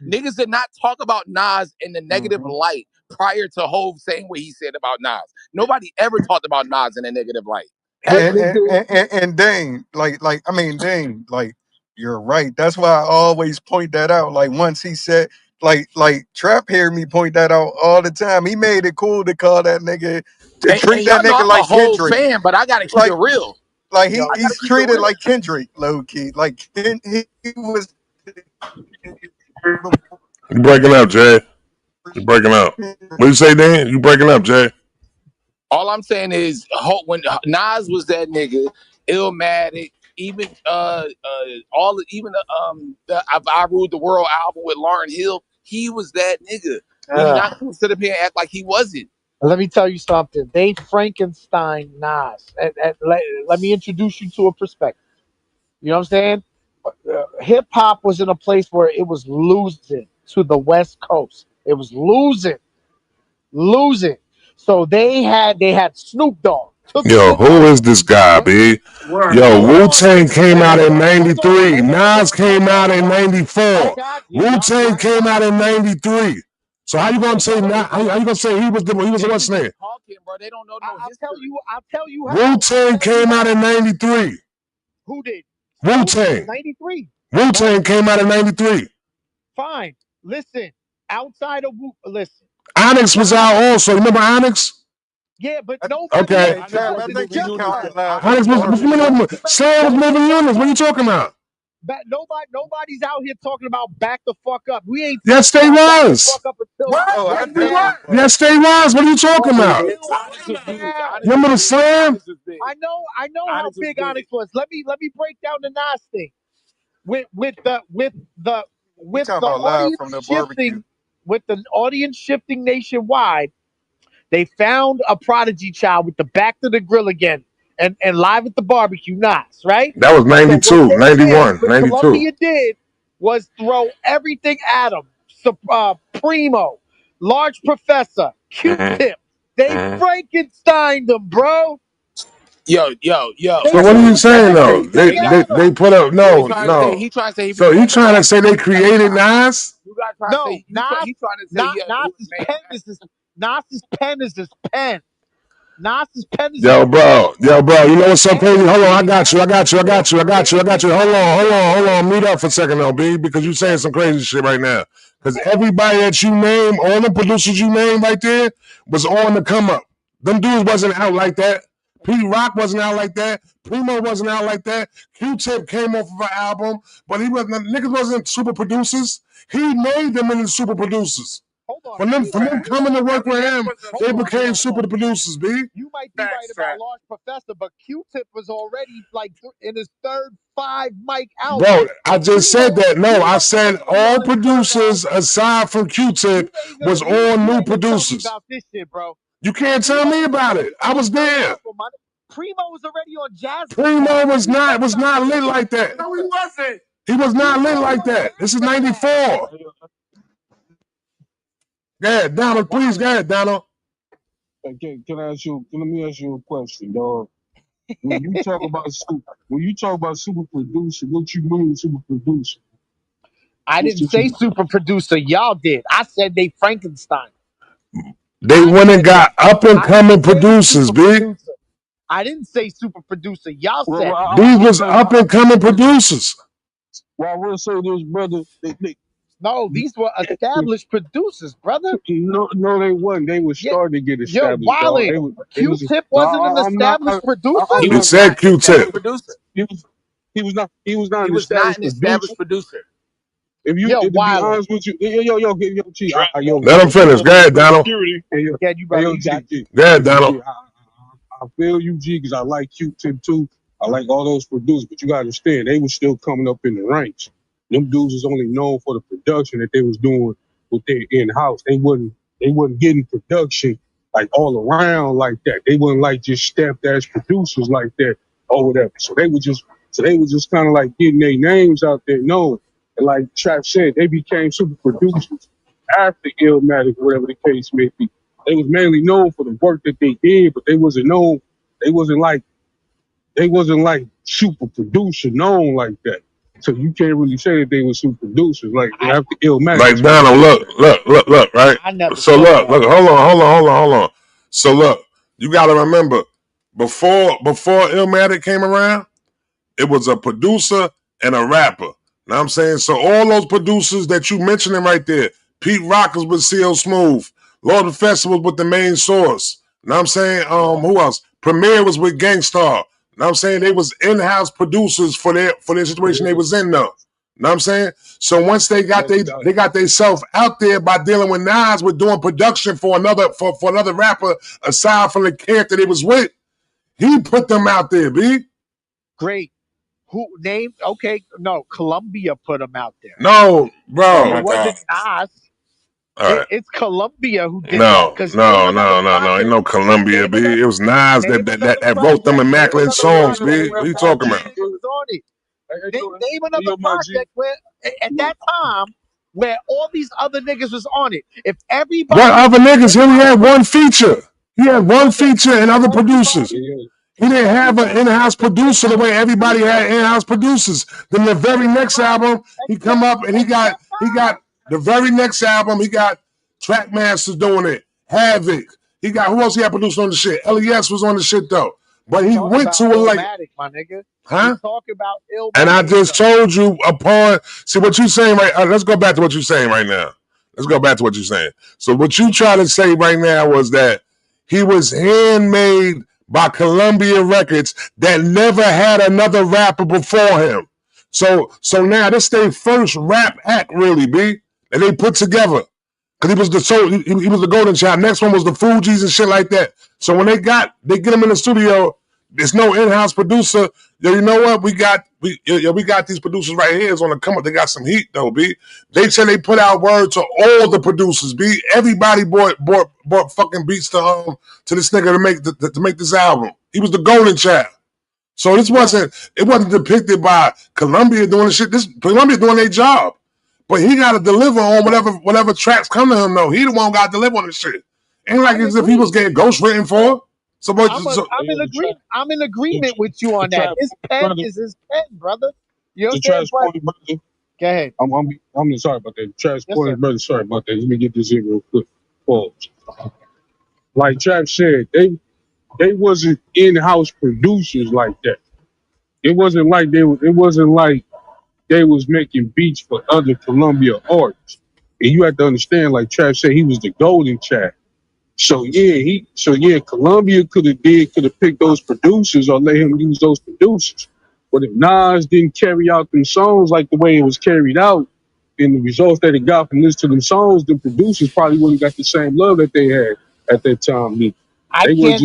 Niggas did not talk about Nas in the negative Mhm. light prior to Hove saying what he said about Nas. Nobody ever talked about Nas in a negative light. here, Ever. here's the And Dane, I mean, Dane, like you're right. That's why I always point that out. Like once he said, like Trap hear me point that out all the time. He made it cool to call that nigga to And treat that y'all know nigga I'm a like Hove Kendrick. fan, but I gotta keep it Like real. like yo. I gotta he's keep it treated real. like Kendrick, low key. Like he was You breaking up, Jay. You breaking up. What you say, Dan? You breaking up, Jay. All I'm saying is when Nas was that nigga, Illmatic, even the I Ruled the World album with Lauryn Hill, he was that nigga. We not gonna sit up here and act like he wasn't. Let me tell you something. They Frankenstein Nas. Let me introduce you to a perspective. You know what I'm saying? Hip hop was in a place where it was losing to the West Coast. It was losing. So they had Snoop Dogg, took Yo, shit who is over. this guy, Right? B? Yo, Hold Wu on, Tang came out in hold on, '93. hold on, Nas came out in I '94. got you. Wu Tang came out in '93. So how you gonna say not? How you gonna say he was what's Niggas name? just talking, bro. They don't know no I'll tell history. you. I'll tell you Wu how. I'll Tang tell you came out in how. '93. Who did? Wu Snoop? Tang. 93. Wu Right? Tang came out in '93. Fine. Listen, outside of listen, Onyx was Nas. out also. Remember Onyx? Yeah, but I, nobody Okay. let hey Trap, Nas I in the think you junkyard. counting Onyx was garbage, bro. Slam was moving units. What are you talking about? Nobody's out here talking about back the fuck up. We ain't Yes, talking they about back the was. fuck up until Oh, I right definitely now. was. Yes, they was. What are you talking about? Until Onyx right was big. now. Onyx was Remember the big. slam? Onyx was big. I know how Onyx was big big. Onyx was. Let me break down the Nas thing. With the with talking the about live audience from the barbecue. shifting, nationwide, they found a prodigy child with the back to the grill again, and live at the barbecue, Nas, right? That was So what 92, they did, 91, what 92. Columbia did, was throw everything at him. So, Primo, Large Professor, Mm-hmm. Q-Tip. They Mm-hmm. Frankensteined them, bro. Yo. They So I what are see you what threw you trying saying to say. though? everything They got at They him. put up what he no trying to say. no. He trying to say he So you became a trying to say master. they You got to created try. Nas? You got to try to No, say he trying to say he made a master. Nas's pen is his pen. Nas's pen is his Yo, pen. bro, yo, bro. You know what's so crazy? Hold on, I got you. Anything Hold Nas on, hold does, on. Mute up for a second, though, B, because you saying some crazy shit right now. Because everybody that you name, all the producers you name right there, was on the come up. Them dudes wasn't out like that. Pete Rock wasn't out like that. Primo wasn't out like that. Q-Tip came off of an album, but niggas wasn't super producers. He made them into super producers. hold on, From them coming to work with him, they became super producers, B. You might be right about Large Professor, but Q-Tip was already like in his third 5 mic album. Bro, I just said that. No, I said all producers aside from Q-Tip was all new producers. About this shit, bro. You can't tell me about it. I was there. Primo was already on Jazz. Primo was not lit like that. No, he wasn't. He was not lit like that. This is 94. Yeah, Donald, please, go ahead, Donald. Can I ask you? Let me ask you a question, dog. When you talk about super producer, what you mean super producer? I didn't say super producer. Y'all did. I said they Frankenstein. They went and got up and coming producers, B. I didn't say super producer. Y'all Well, said These was up and coming producers. well, I will say this, brother. no. These were established producers, brother. No, they wasn't. They were starting to get Yo, established, dog. Wildin'. They was. Q-Tip No, wasn't an I'm not. established producer. He He was said not an established Q-Tip. producer. He was not. He was not He an was not established an producer. established producer. Yo, To be Wildin'. honest with you, yo, G, Trap Let him finish. Go ahead, Donald. security. Again, you Hey, brother, yo, you got G, G, Go ahead, G, Donald. G, I feel you, G, because I like Q-Tip too. I like all those producers, but you gotta understand, they was still coming up in the ranks. Them dudes was only known for the production that they was doing with their in-house. They wasn't getting production like all around like that. They wasn't like just stamped as producers like that or whatever. So they was just kind of like getting their names out there known. And like Trap said, they became super producers after Illmatic, whatever the case may be. They was mainly known for the work that they did, but they wasn't known. They wasn't like super producer known like that. So you can't really say that they were super producers. Like after Illmatic Like is when they Donald, really. look, right? I never So said look, that. hold on. So look, you gotta remember, before Illmatic came around, it was a producer and a rapper. Know what I'm saying? So all those producers that you mentioning right there, Pete Rock was with CL Smooth, Lord Professor was with the Main Source. Know what I'm saying? Who else? Premier was with Gangstar. Know what I'm saying? They was in-house producers for their situation they was in though. Know what I'm saying? So once they got they got themselves out there by dealing with Nas with doing production for another rapper aside from the character they was with, he put them out there, B. Great. Who named? Okay, no. Columbia put them out there. No, Oh bro. my It wasn't god. Nas. All right. It's Columbia who did that. No. Because name another Ain't project. no Columbia, B. It was Nas Name that another wrote them project. Name immaculate another songs, B. project What where are you all talking these about? niggas was on it. Name another Yo, my G. project where at that time where all these other niggas was on it. If What everybody other niggas? He only had one feature. He had one brother, feature and other producers. Yeah, He didn't have an in-house producer the way everybody had in-house producers. Then the very next album, he come up and he got the very next album, he got Trackmasters doing it, Havoc. He got who else he had produced on the shit? LES was on the shit though. But he talking went about to it like, Illmatic, my nigga. We're huh? talking about And I Illmatic. just told you see what you saying right. Let's go back to what you're saying right now. Let's go back to what you're saying. So what you try to say right now was that he was handmade by Columbia Records that never had another rapper before him. So now this their first rap act really, B, that they put together. Cause he was he was the golden child. Next one was the Fugees and shit like that. So when they get him in the studio, There's no in-house producer. Yo, you know what? We got these producers right here. It's on the come up. They got some heat though, B. They said they put out word to all the producers, B. Everybody bought fucking beats to this nigga to make this album. He was the golden child. So it wasn't depicted by Columbia doing the shit. This Columbia doing their job. But he gotta deliver on whatever tracks come to him though. He the one got to deliver on the shit. Ain't like as if he was getting ghost written for. I'm in agreement with you on that. His pen is his pen, brother. You know what I'm saying? Brother. Go ahead. I'm sorry about that. Trash point, brother. Sorry about that. Let me get this in real quick. Pause. Like Trap said, they wasn't in-house producers like that. It wasn't like they was making beats for other Columbia artists. And you have to understand, like Trap said, he was the golden child. So Columbia could have picked those producers or let him use those producers. But if Nas didn't carry out them songs like the way it was carried out, and the results that it got from listening to them songs, the producers probably wouldn't got the same love that they had at that time. I can't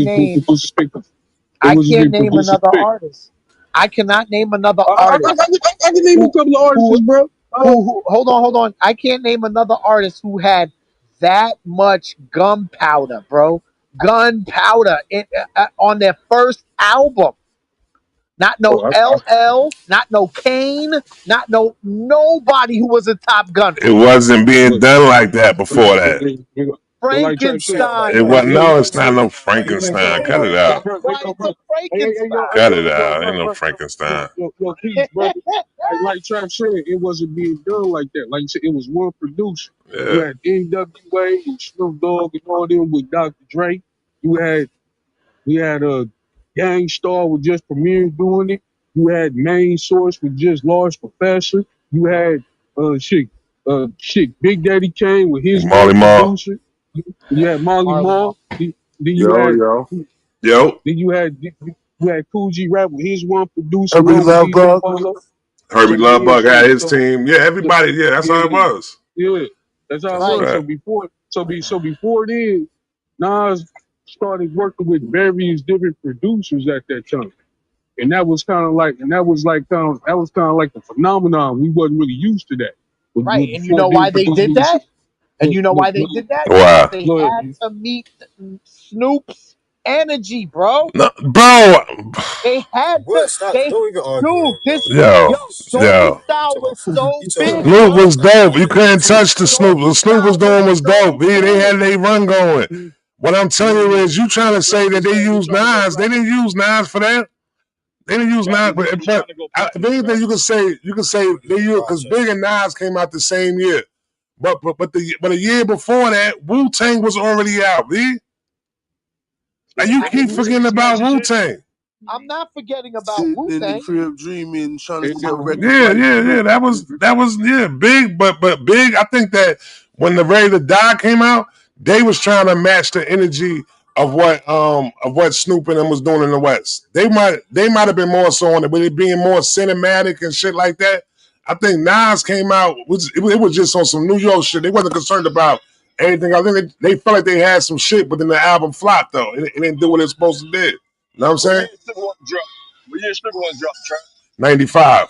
name another artist. I cannot name another artist. I can name a couple of artists, bro. Hold on. I can't name another artist who had that much gunpowder, bro. Gunpowder on their first album. Not no LL, not no Kane, not nobody who was a Top Gun. It wasn't being done like that before that. Frankenstein. It wasn't. No, it's not no Frankenstein. Cut it out. Cut it out. Ain't no Frankenstein. Yo, Keith, brother. Like Trap said, it wasn't being done like that. Like you said, it was one producer. Yeah. You had NWA and Snoop Dogg and all them with Dr. Dre. We had a Gang Starr with just Premier doing it. You had Main Source with just Large Professor. You had Big Daddy Kane with his Marley Marl. You had Marley Marl. Then you had Cool G Rap with his one producer. Herbie Love Bug had his team. Yeah, everybody. Yeah, that's how it was. Yeah, that's how it was. So before then, Nas started working with various different producers at that time. And that was kind of like the phenomenon. We wasn't really used to that. Right, and you know why they did that? Why? Because they had to meet Snoop's energy, bro. No, bro. They had to. Don't even argue. Yo. Style was so big. Snoop was dope. You couldn't touch the Snoop. What Snoop was doing was dope. They had their run going. What I'm telling you is, you trying to say that they used Nas. They didn't use Nas for that. They didn't use Nas, but if anything, you can say they used, because Big and Nas came out the same year. But a year before that, Wu-Tang was already out, B. And you keep forgetting about Wu-Tang. I'm not forgetting about Wu-Tang. In the crib dreaming, trying to get record. Yeah. That was Big, but Big. I think that when the Ready to Die came out, they was trying to match the energy of what Snoop and them was doing in the West. They might have been more so on it, but it being more cinematic and shit like that. I think Nas came out, it was just on some New York shit. They wasn't concerned about anything. I think they felt like they had some shit, but then the album flopped though. It didn't do what it's supposed to do. You know what I'm saying? What year Sugar One dropped, Trap? 95.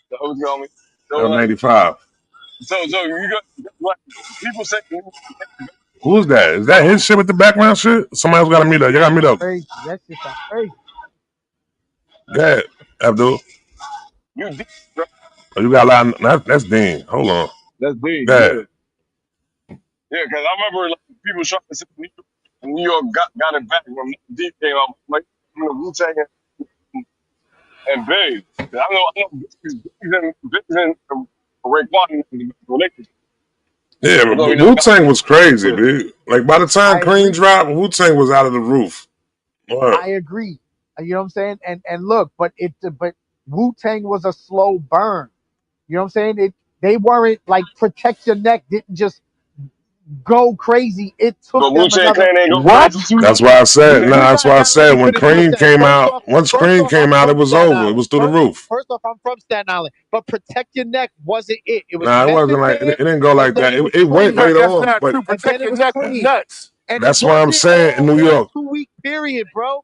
The who's going me? So 95. So you got like people say. Who's that? Is that his shit with the background shit? Somebody else got to mute up. You got to mute up. Crazy. That's just crazy. Go ahead, Abdul. You deep, bro. Oh, you got a lot. That's Dean. Hold on. That's big. Go ahead. Yeah, because I remember like, people trying to say New York got it back when Deep came out, like Wu-Tang and Big. I know Biggs and Raekwon relationship. Yeah, but Wu-Tang was crazy, dude. Like, by the time Cream dropped, Wu-Tang was out of the roof. I agree. You know what I'm saying? And look, but Wu-Tang was a slow burn. You know what I'm saying? They weren't like Protect Your Neck didn't just go crazy. It took them another. What? That's why I said. That's why I said when Cream came out. Once Cream came out, it was over. It was through the roof. First off, I'm from Staten Island, but Protect Your Neck wasn't it. It was it wasn't like it didn't go like that. It went later on, but Protect Your Neck was nuts. That's why I'm saying in New York. 2-week period, bro.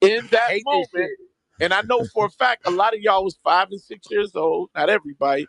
in I that hate this moment, shit. and I know for a fact a lot of y'all was 5 and 6 years old. Not everybody,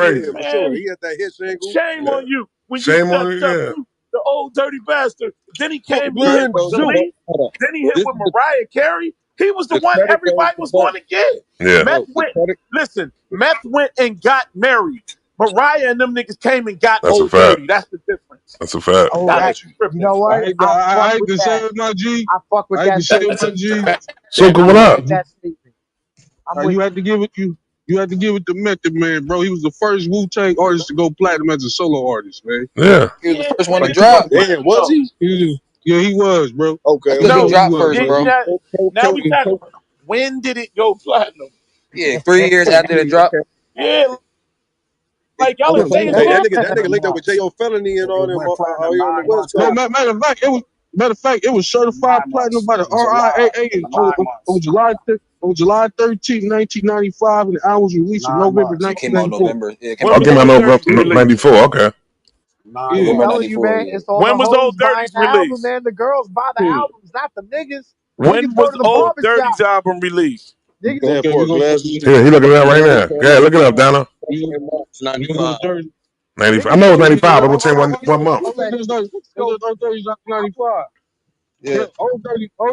crazy. for sure. Man, He had that hit single. shame Yeah. on you when you Shame on stepped you. up Yeah. to the old dirty bastard. Then he But came and hit man, with Those Zoo, Julie. hold on. Then he hit This with is Mariah Carey. He was the the one credit goes everybody to was both. going to get. Yeah. Meth Bro, the went, credit listen, Meth went and got married. Mariah and them niggas came and got That's a old fact. dirty. That's the difference. That's a fact. Oh, Y'all that, niggas you tripping. know what? I hate to say it, my G. I fuck with I hate that to say it, statement. That's my a G. fact. Suka, I what fuck up? with that statement. I'm with You had to give it you had to give it to Method Man, bro. He was the first Wu-Tang artist to go platinum as a solo artist, man. Yeah. he was the Yeah, first one to Like niggas drop. wasn't playing Damn, was though. he? he was, bro. That's Okay, because he You know No, he dropped was, first, yeah, my bro. G. now we talking about when did it go platinum? Yeah, 3 years after the drop. Yeah, Like y'all are No, saying Hey, shit. that nigga linked up with J.O. Felony and all them out here on the West no, Coast. matter of fact, it was certified platinum by the RIAA on July 13, 1995, and the album was released in November It came out 1994. November. Yeah, it came When out I was came out November. Old November Dirty's released? '94. Okay. Yeah, I'm November telling you, '94. man, Yeah. it's all the When was hoes Old buying Dirty's the album, released? man. The girls buy the yeah. albums, not the niggas. When Niggas go was to the Old barbershop. Dirty's album released? Niggas, Damn, Okay, for we a go to glass. Yeah, he looking it up right now. Yeah, look it up, Donna. March we go to 95. 30. 95. I niggas know go it's to 95, the but we'll say barbershop. one month. Oh, Listen, niggas go. 95. Yeah. Yeah, Old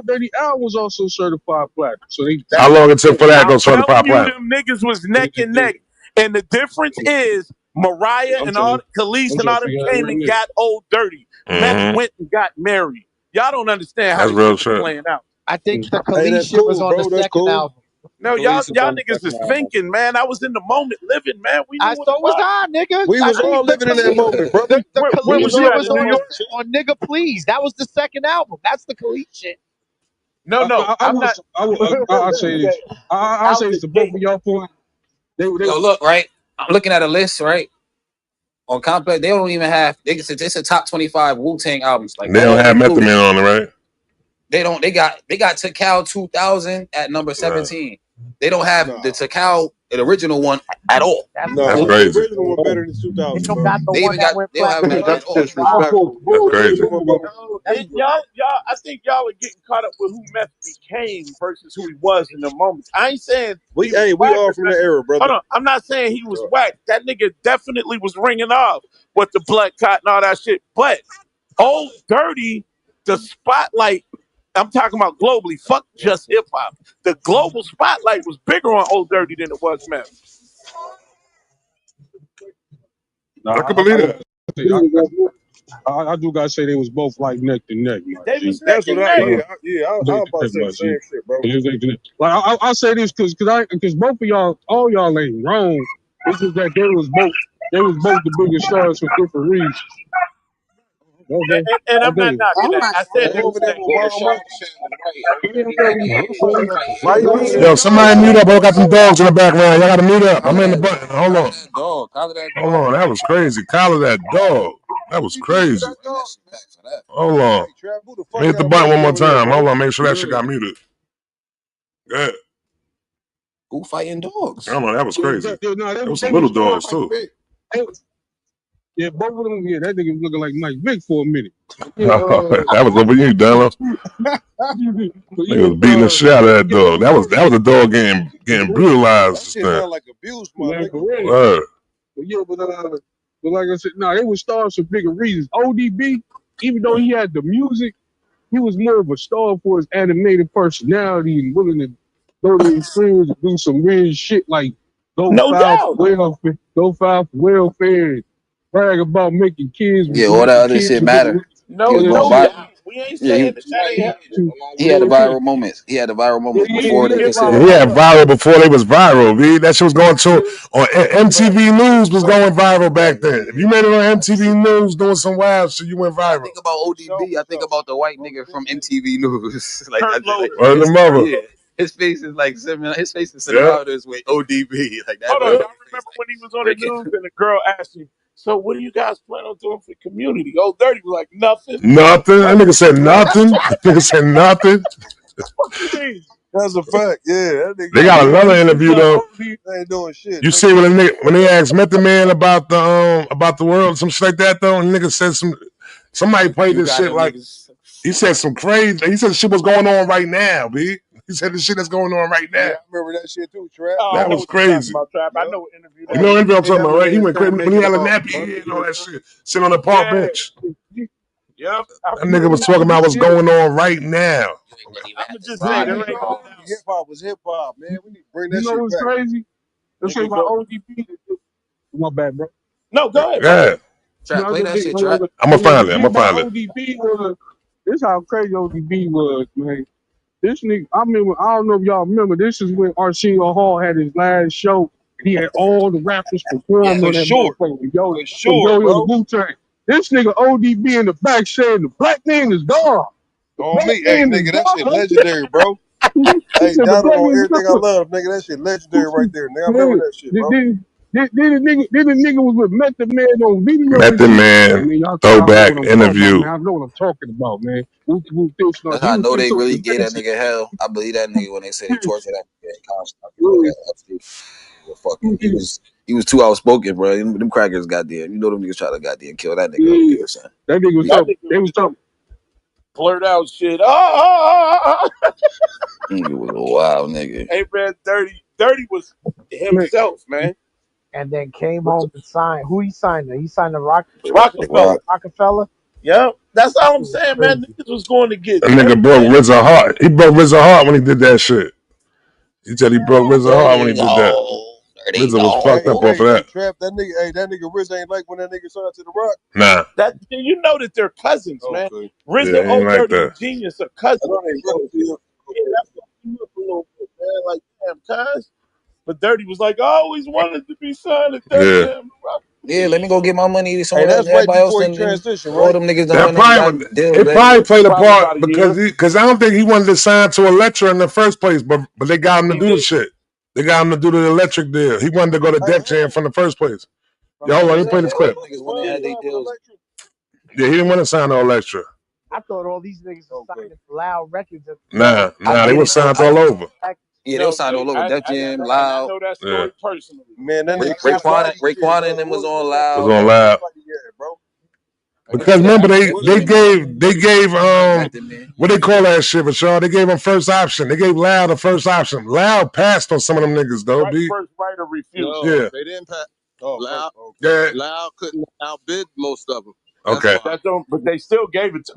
Dirty album was also certified platinum. So How long it took for that to go I'm telling certified you, platinum? them niggas was neck and neck. And the difference is Mariah I'm and all trying, Khalees I'm and trying all to them figure out came where it and is. got Old Dirty. Meth Mm-hmm. went and got married. Y'all don't understand how That's this real shit was shit. playing out. I think the Hey, Khalees that's shit was cool, on the bro. That's second cool. album. No, y'all Khalees is y'all on the niggas second is album. thinking, man. I was in the moment living, man. We knew I what it so was was. I, nigga. We I was think all living in that moment, brother. The Where We Khalees was was you shit all at was in New living in on York? that shit. on nigga please. That was the second album. That's the Khalees shit. No, I I'm not. was, I'll say this. I'll Out say the this to both gate. of y'all point. They, Yo, look, right? I'm looking at a list, right? On Complex, they don't even have. It's a top 25 Wu Tang albums, like They don't all have Method included. Man on it, right? They don't. They got Takal 2000 at number Nah, 17. They don't have the No. Takal, the original one, at all. That's that's No, bullshit. the crazy. original one better than They 2000, don't bro. got the They one even that got. went They don't have platinum. him at that's all. disrespectful. That's The crazy. original one better. No, y'all. I think y'all are getting caught up with who Meth became versus who he was in the moments. I ain't saying he was We whack all or from that nothing. era, brother. Hold on, I'm not saying he was whack. That nigga definitely was ringing off with the blood clot and all that shit. But Old Dirty, the spotlight. I'm talking about globally. Fuck just hip hop. The global spotlight was bigger on Old Dirty than it was Meth. I can Nah, believe that. I do gotta say they was both like neck to neck, my They G. was neck That's what and I, neck. Uh, I neck was to about to neck, say my the G. same shit, bro. It is neck to neck. Like I'll say this because both of y'all, all y'all ain't wrong. It's just that they was both the biggest stars for different reasons. Okay, And I I'm not think. knocking Oh that. my I Hey, said they go God. over was there neck with and Yeah, neck. Mama. Shannon, right? Might be. Yo, somebody mute up. I got some dogs in the background. Y'all gotta mute up. I'm in the button. Hold Collar on. that dog. Collar that Hold dog. on. That was crazy. Collar that dog. That was You do to crazy. that Man, dog? that's back for that. Hold on. Hey, Trav, who the Let me fuck hit the got button one money more over there, time. bro? Hold on. Make sure that shit Yeah. got muted. Good. Who fighting I dogs? don't know. That was crazy. No, There was they some little was stars dogs like too. big. They, yeah, both of them. Yeah, that nigga was looking like Mike Vick for a minute. Yeah, That was over you, Della. but Nigga yeah, was beating the shit out of that yeah, dog. That was a dog getting That brutalized. shit sound like abuse, my man, nigga. for real. Word. But like I said, no, they were stars for bigger reasons. ODB, even though he had the music, he was more of a star for his animated personality and willing to go to the extremes and do some weird shit like No doubt. go foul for welfare, and brag about making kids Yeah, all that making other kids shit with matter. different. He No, was Yeah, going no viral. doubt. We ain't Yeah, saying that that ain't happening. he had the yeah, viral moments. He had the viral yeah, moments yeah, before yeah, they Hip considered hop Yeah, he hip had hop. was. viral before they was viral, B. That shit was going to on MTV News was going viral back then. If you made it on MTV News doing some wild shit, you went When I viral. think about For sure, ODB, for I think sure. about the white Most nigga from definitely. MTV News. Like, Kurt like Loder. Word the mother. yeah, his face is like similar. His face is Yeah. synonymous with ODB. Like that Hold on, Yeah. motherfucker y'all face remember like when he was on the breaking. news and the girl asked him, "So what do you guys plan on doing for the community?" Old Dirty was like, "Nothing." Nothing. That Like, nigga said nothing. That nigga said nothing. what you mean? That's a fact. Yeah, that They nigga got ain't, another interview though. ain't doing shit. You see when they asked Method Man about the world, some shit like that though, and nigga said somebody played You this got shit them like niggas. he said some crazy. He said shit was going on right now, B. He said the shit that's going on right now. Yeah, I remember that shit too, Trap. Oh, I That know was what you're talking crazy. about, Trap. I Yup. know what interview You that know what is. I'm talking that about, right? He man went trying crazy to when make he it had a about nappy us. head and all that shit, sitting on the park Yeah, bench. yep. I'm That nigga was talking about what's going on right now. You ain't even gonna have to just say ride there him. ain't no Hip doubt. hop was hip hop, man. We need to bring that You know shit what's back. crazy? Let's say Nigga, about go. ODB. My bad, bro. No, go ahead. My Yeah, bad. You Trap, know, play that shit, Trap. I'm gonna find the it. I'm thing gonna about find it. ODB was this how crazy ODB was, man. This nigga, I remember, I don't know if y'all remember, this is when Arsenio Hall had his last show. He had all the rappers performed For on that sure. motherfucker. Yo, For from sure, Yo-Yo to bro. Wu-Tang. This nigga ODB in the back saying, the black man is God. The On black me. Hey, man is nigga, that shit God. legendary, bro. He Hey, said, the Donald black on man is everything I God. love, nigga. That shit legendary right there, nigga. I remember Man, that shit, bro. Then the nigga was with Method Man on video and Method shit. I Man mean, y'all know what throwback I'm talking about, interview. man. I know what I'm talking about, man. This, That's how he I was know saying they some really gave pathetic that shit. nigga hell. I believe that nigga when they say they tortured that nigga in Compton. I be like, Yeah, yeah, he was too outspoken, bro. Them crackers goddamn. You know them niggas try to goddamn kill that nigga over yeah. there, son. That nigga was That talking. nigga They would was talking. blurt out shit. Oh. Nigga was a wild nigga. Hey man, Dirty was Man, himself, man. And then came home and signed. Who he signed? He signed the Rockefeller. Rock. Rockefeller. Yeah, that's That all I'm shit was saying, man. crazy. Niggas was going to get That nigga broke everything. RZA heart. He broke RZA heart when he did that shit. He said he broke RZA heart when he Dirty did that. dog. Dirty RZA was Hey, fucked up dog. off hey, of hey, that. Trap, that nigga Riz ain't like when that nigga signed to the Rock. Nah. That you know that they're cousins, man. Okay. Yeah, RZA, he ain't Old like Dirty, that. and Genius are I cousins. know they So relative. yeah, that's what he up a little bit, man. Like damn, cuz. But Dirty was like, I always wanted to be signed to Def Yeah. Jam. Yeah, let me go get my money. Hey, Someone else, that's right everybody else, before he and transitioned, all right? them niggas done That went and probably got deals, it baby. probably played a Probably part about a year. because I don't think he wanted to sign to Elektra in the first place, but they got him to He do the did. shit. They got him to do the electric deal. He wanted to go to Hey, Def hold Jam on. from the first place. From Yo, the hold on, let me first, play yeah, this all clip. them niggas He went and was had Yeah. their signed with deals. Electric. Yeah, he didn't want to sign to Elektra. I thought all these niggas was Okay. signing Loud Records at the time. No, I Nah, they get were it though. signed all over. Yeah, they were No, signed all over. Def Jam, I Loud. know that Yeah, story personally. Man, that nigga Ray Chris Raekwon, Bobby shit, Raekwon and them was on was Loud. on what live. everybody had, bro. Like I Because said, remember Def they Jam and gave Method Man. what they call that shit, Rashawn? They gave him first option. They gave Loud the first option. Loud passed on some of them niggas though, Right, B. first right of refusal. No, Yeah, they didn't pass. Oh, first. Loud, Okay. yeah. Loud couldn't outbid most of them. That's Okay. why. That don't. But they still gave it.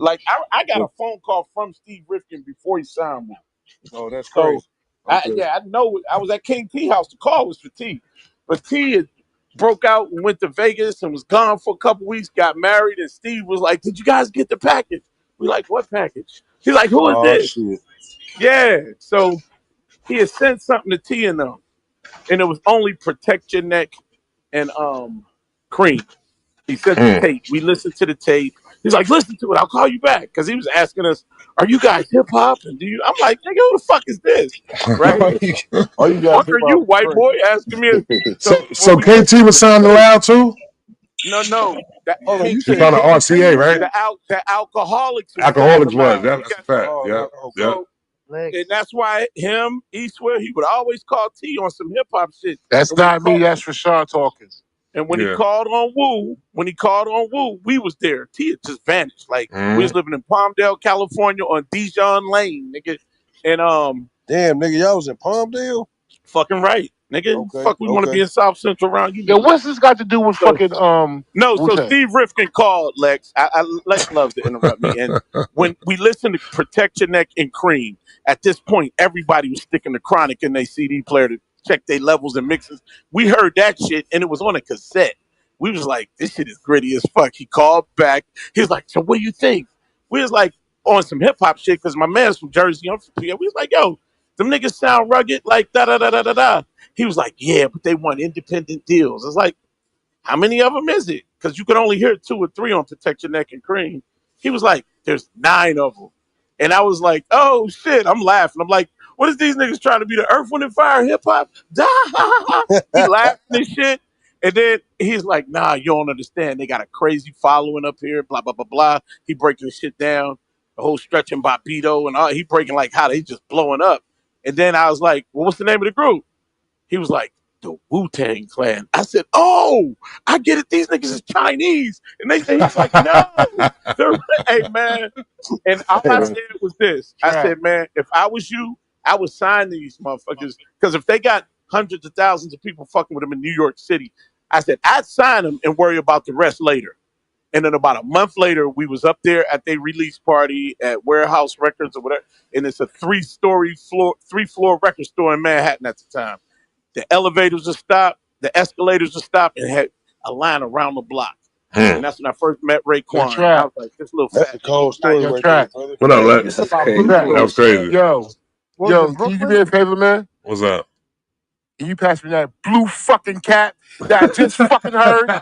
I got a phone call from Steve Rifkin before he signed me. Oh, that's So, crazy. Okay. I know. I was at King T house. The call was for T, but T had broke out and went to Vegas and was gone for a couple weeks. Got married, and Steve was like, "Did you guys get the package?" We like, "What package?" He's like, "Who is Oh this?" shit. Yeah. So he had sent something to T and them, and it was only Protect Your Neck and Cream. He sent the Mm. tape. We listened to the tape. He's like, listen to it. I'll call you back. Because he was asking us, are you guys hip hop? And do you? I'm like, nigga, who the fuck is this? Right? All you guys Fuck hip are hop you, is white boy, crazy. asking me? So So when so we KT listened was to the signed to tape, Loud too? no, that Hold on, you He said found KT, an RCA, right? the alcoholics was signed to Alcoholics was. Loud. Yeah, He that's a got fact. oh Yeah, yeah. okay. so and Lex. that's why him, Eastwell, he would always call T on some hip hop shit. That's And when he not me. called That's Rashawn talking. And when he Yeah. called on Woo, we was there. T had just vanished. Like we was Mm. living in Palmdale, California on Dijon Lane, nigga. And Damn, nigga, y'all was in Palmdale? fucking right, nigga. Okay, Fuck, we want to okay. be in South Central around you Yo, niggas. what's this got to do with So fucking no, Wu so Tang? Steve Rifkin called Lex. Lex loves to interrupt me. And when we listened to Protect Your Neck and Cream, at this point, everybody was sticking the Chronic in their CD player to check their levels and mixes. We heard that shit, and it was on a cassette. We was like, this shit is gritty as fuck. He called back. He was like, so what do you think? We was like on some hip hop shit because my man's from Jersey. I'm from PA. We was like, yo, them niggas sound rugged, like da da da da da da. He was like, yeah, but they want independent deals. It's like, how many of them is it? Because you could only hear 2 or 3 on Protect Your Neck and Cream. He was like, there's 9 of them. And I was like, oh shit, I'm laughing. I'm like, what is these niggas trying to be the Earth, Wind, and Fire hip hop? He laughing and shit. And then he's like, nah, you don't understand. They got a crazy following up here, blah, blah, blah, blah. He breaking the shit down, the whole stretching Bobito and all. He breaking like how they just blowing up. And then I was like, well, what's the name of the group? He was like, the Wu-Tang Clan. I said, oh, I get it. These niggas is Chinese. And they say, he's like, no. They're, hey, man. And all I said was this. I Trap. said, man, if I was you, I would sign these motherfuckers. Because if they got hundreds of thousands of people fucking with them in New York City, I said, I'd sign them and worry about the rest later. And then about a month later, we was up there at their release party at Warehouse Records or whatever. And it's a three-floor record store in Manhattan at the time. The elevators will stop, the escalators will stop, and had a line around the block. Hmm. And that's when I first met Yo, Raekwon. And I Trap. was like, this little That's fat a nigga, cold nice. story Yo, right there, Trap. brother. What up, This Lex? is about Trap. That Brooklyn. was crazy. Yo, What was it, can you do Brooklyn? me a favor, man? What's up? Can you pass me that blue fucking cat that I just fucking heard?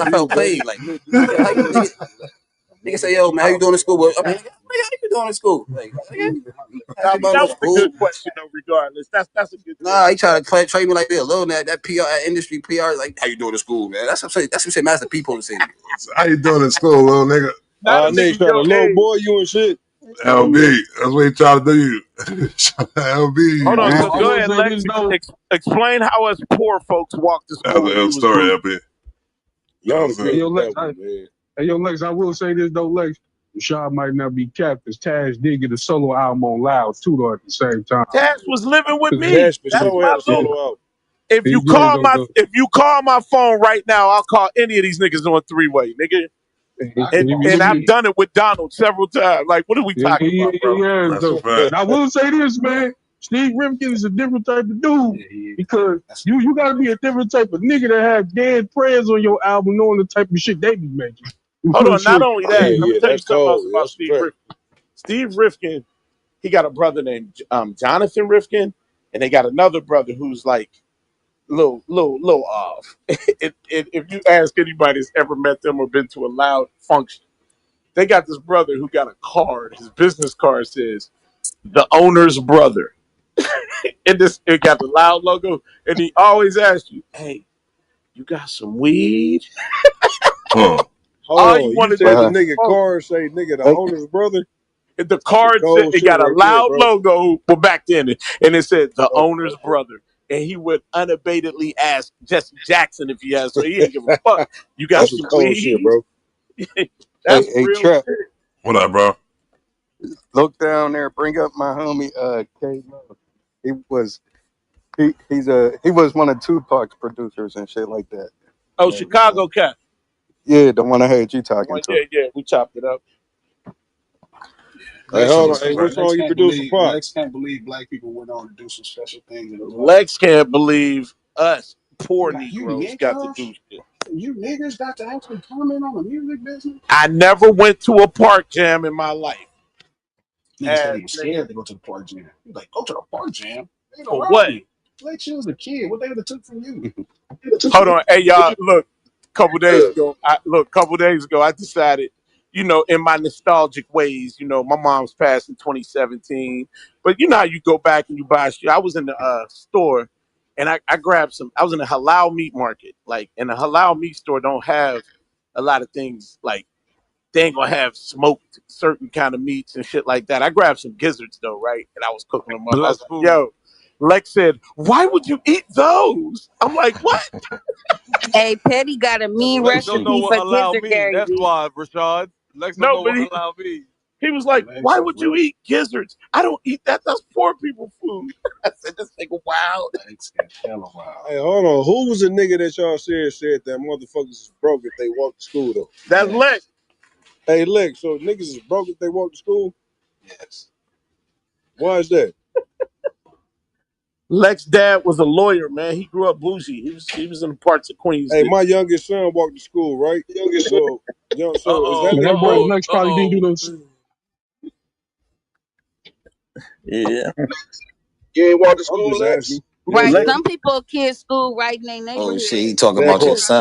I felt played. Like, nigga, how you nigga say, yo, man, how you doing in school? I mean, nigga, how you doing in school? Like, nigga, ask I me mean, about that no was a good school. question though. Regardless, that's a good Nah, question. he try to trade me like this alone. That PR industry PR, like how you doing in school, man? That's what I'm saying. That's what Master P supposed to say to you. How you doing in school, little nigga? Not a Nigga nigga trying to your low age. boy you and shit. LB, that's what he trying to do you. Hold LB, on. man. So I go will ahead, say this Lex. though. Explain how us poor folks walk to That was school an when ill you was story, growing up. LB. Y'all the Hey good That yo, with Lex. that one, man. Hey yo, Lex. I will say this though, Lex. Rashad might not be capped because Taz did get a solo album on Loud too, though, at the same time. Tash was living with 'Cause me. Tash for That's sure my had a he, little. solo out. If he you did call though. my phone right now, I'll call any of these niggas on three-way, nigga. I can call And I've Steve. done it with Donald several times. Like, what are we Yeah, talking about, bro? that's a though. fact. And I will say this, man. Steve Rifkin is a different type of dude Yeah, he is. because That's you gotta be a different type of nigga to have dead prayers on your album, knowing the type of shit they be making. You Hold know what I'm on. Not saying? only Yeah, that, let me yeah, tell you that's something else cold. Yeah, about that's a Steve fact. Rifkin. Steve Rifkin, he got a brother named Jonathan Rifkin, and they got another brother who's like little off. If you ask anybody that's ever met them or been to a loud function, they got this brother who got a card. His business card says the owner's brother. And it got the loud logo, and he always asks you, "Hey, you got some weed?" Huh. Hold All you on. You want to said do the is nigga smoke. car say nigga the Hey, owner's brother? The That's some card said cold it shit got a right there, loud bro. logo. Well, back then, and it said the Okay, owner's okay. brother. And he would unabatedly ask Jesse Jackson if he has. So he ain't give a fuck. You got That's some some cold shit, weed? bro. That's Hey, real Trap, shit. What up, bro? look down there. Bring up my homie, K Love. He was he was one of Tupac's producers and shit like that. Oh, And Chicago cat. yeah, the one I heard you talking Well, to. yeah. We chopped it up. Hey, Lex hold on. just Hey, can't. what Right. Lex song you can't produce for believe. Pop? Lex can't believe black people went on to do some special things in his life. Lex can't believe us poor Like you Negroes got to niggas, do shit. you niggas got to actually comment on the music business. I never went to a park jam in my life. Nigga said Ass he was nigga. scared to go to the park jam. He was like, go to the park jam. They gonna For rob what? you. Lex, you was a kid. What they would have took from you? Hold on. Hey, y'all, look, couple days ago, I decided, in my nostalgic ways, my mom's passed in 2017. But you know how you go back and you buy shit. I was in the store and I grabbed I was in a halal meat market. Like, and the halal meat store don't have a lot of things like, they ain't gonna have smoked certain kind of meats and shit like that. I grabbed some gizzards though, right? And I was cooking them up. I was Blessed like, food. yo, Lex said, why would you eat those? I'm like, what? Hey, Petty got a mean Lex don't know recipe what for halal gizzard mean. That's gravy. why, Rashad. Lex don't No, know but what halal mean. he was like, Lex why is would you real. eat gizzards? I don't eat that. That's poor people food. I said, this nigga wild. Lex is hella wild. Hey, hold on. Who was the nigga that y'all said that motherfuckers is broke if they walk to school though? That's Lex. Lex. Hey, Lex, so niggas is broke if they walk to school? Yes. Why is that? Lex dad was a lawyer, man. He grew up bougie. He was in the parts of Queens Hey, that my youngest son walked to school, right? Well, so is that Uh-oh, Man, that nigga boy broke? uh-oh, Lex probably didn't do uh-oh. those. yeah. You ain't walk to I'm school, just Lex? asking. You know what I'm Right. Lex saying? Some people kids school right in their oh neighborhood. shit, he talking That about your part. son.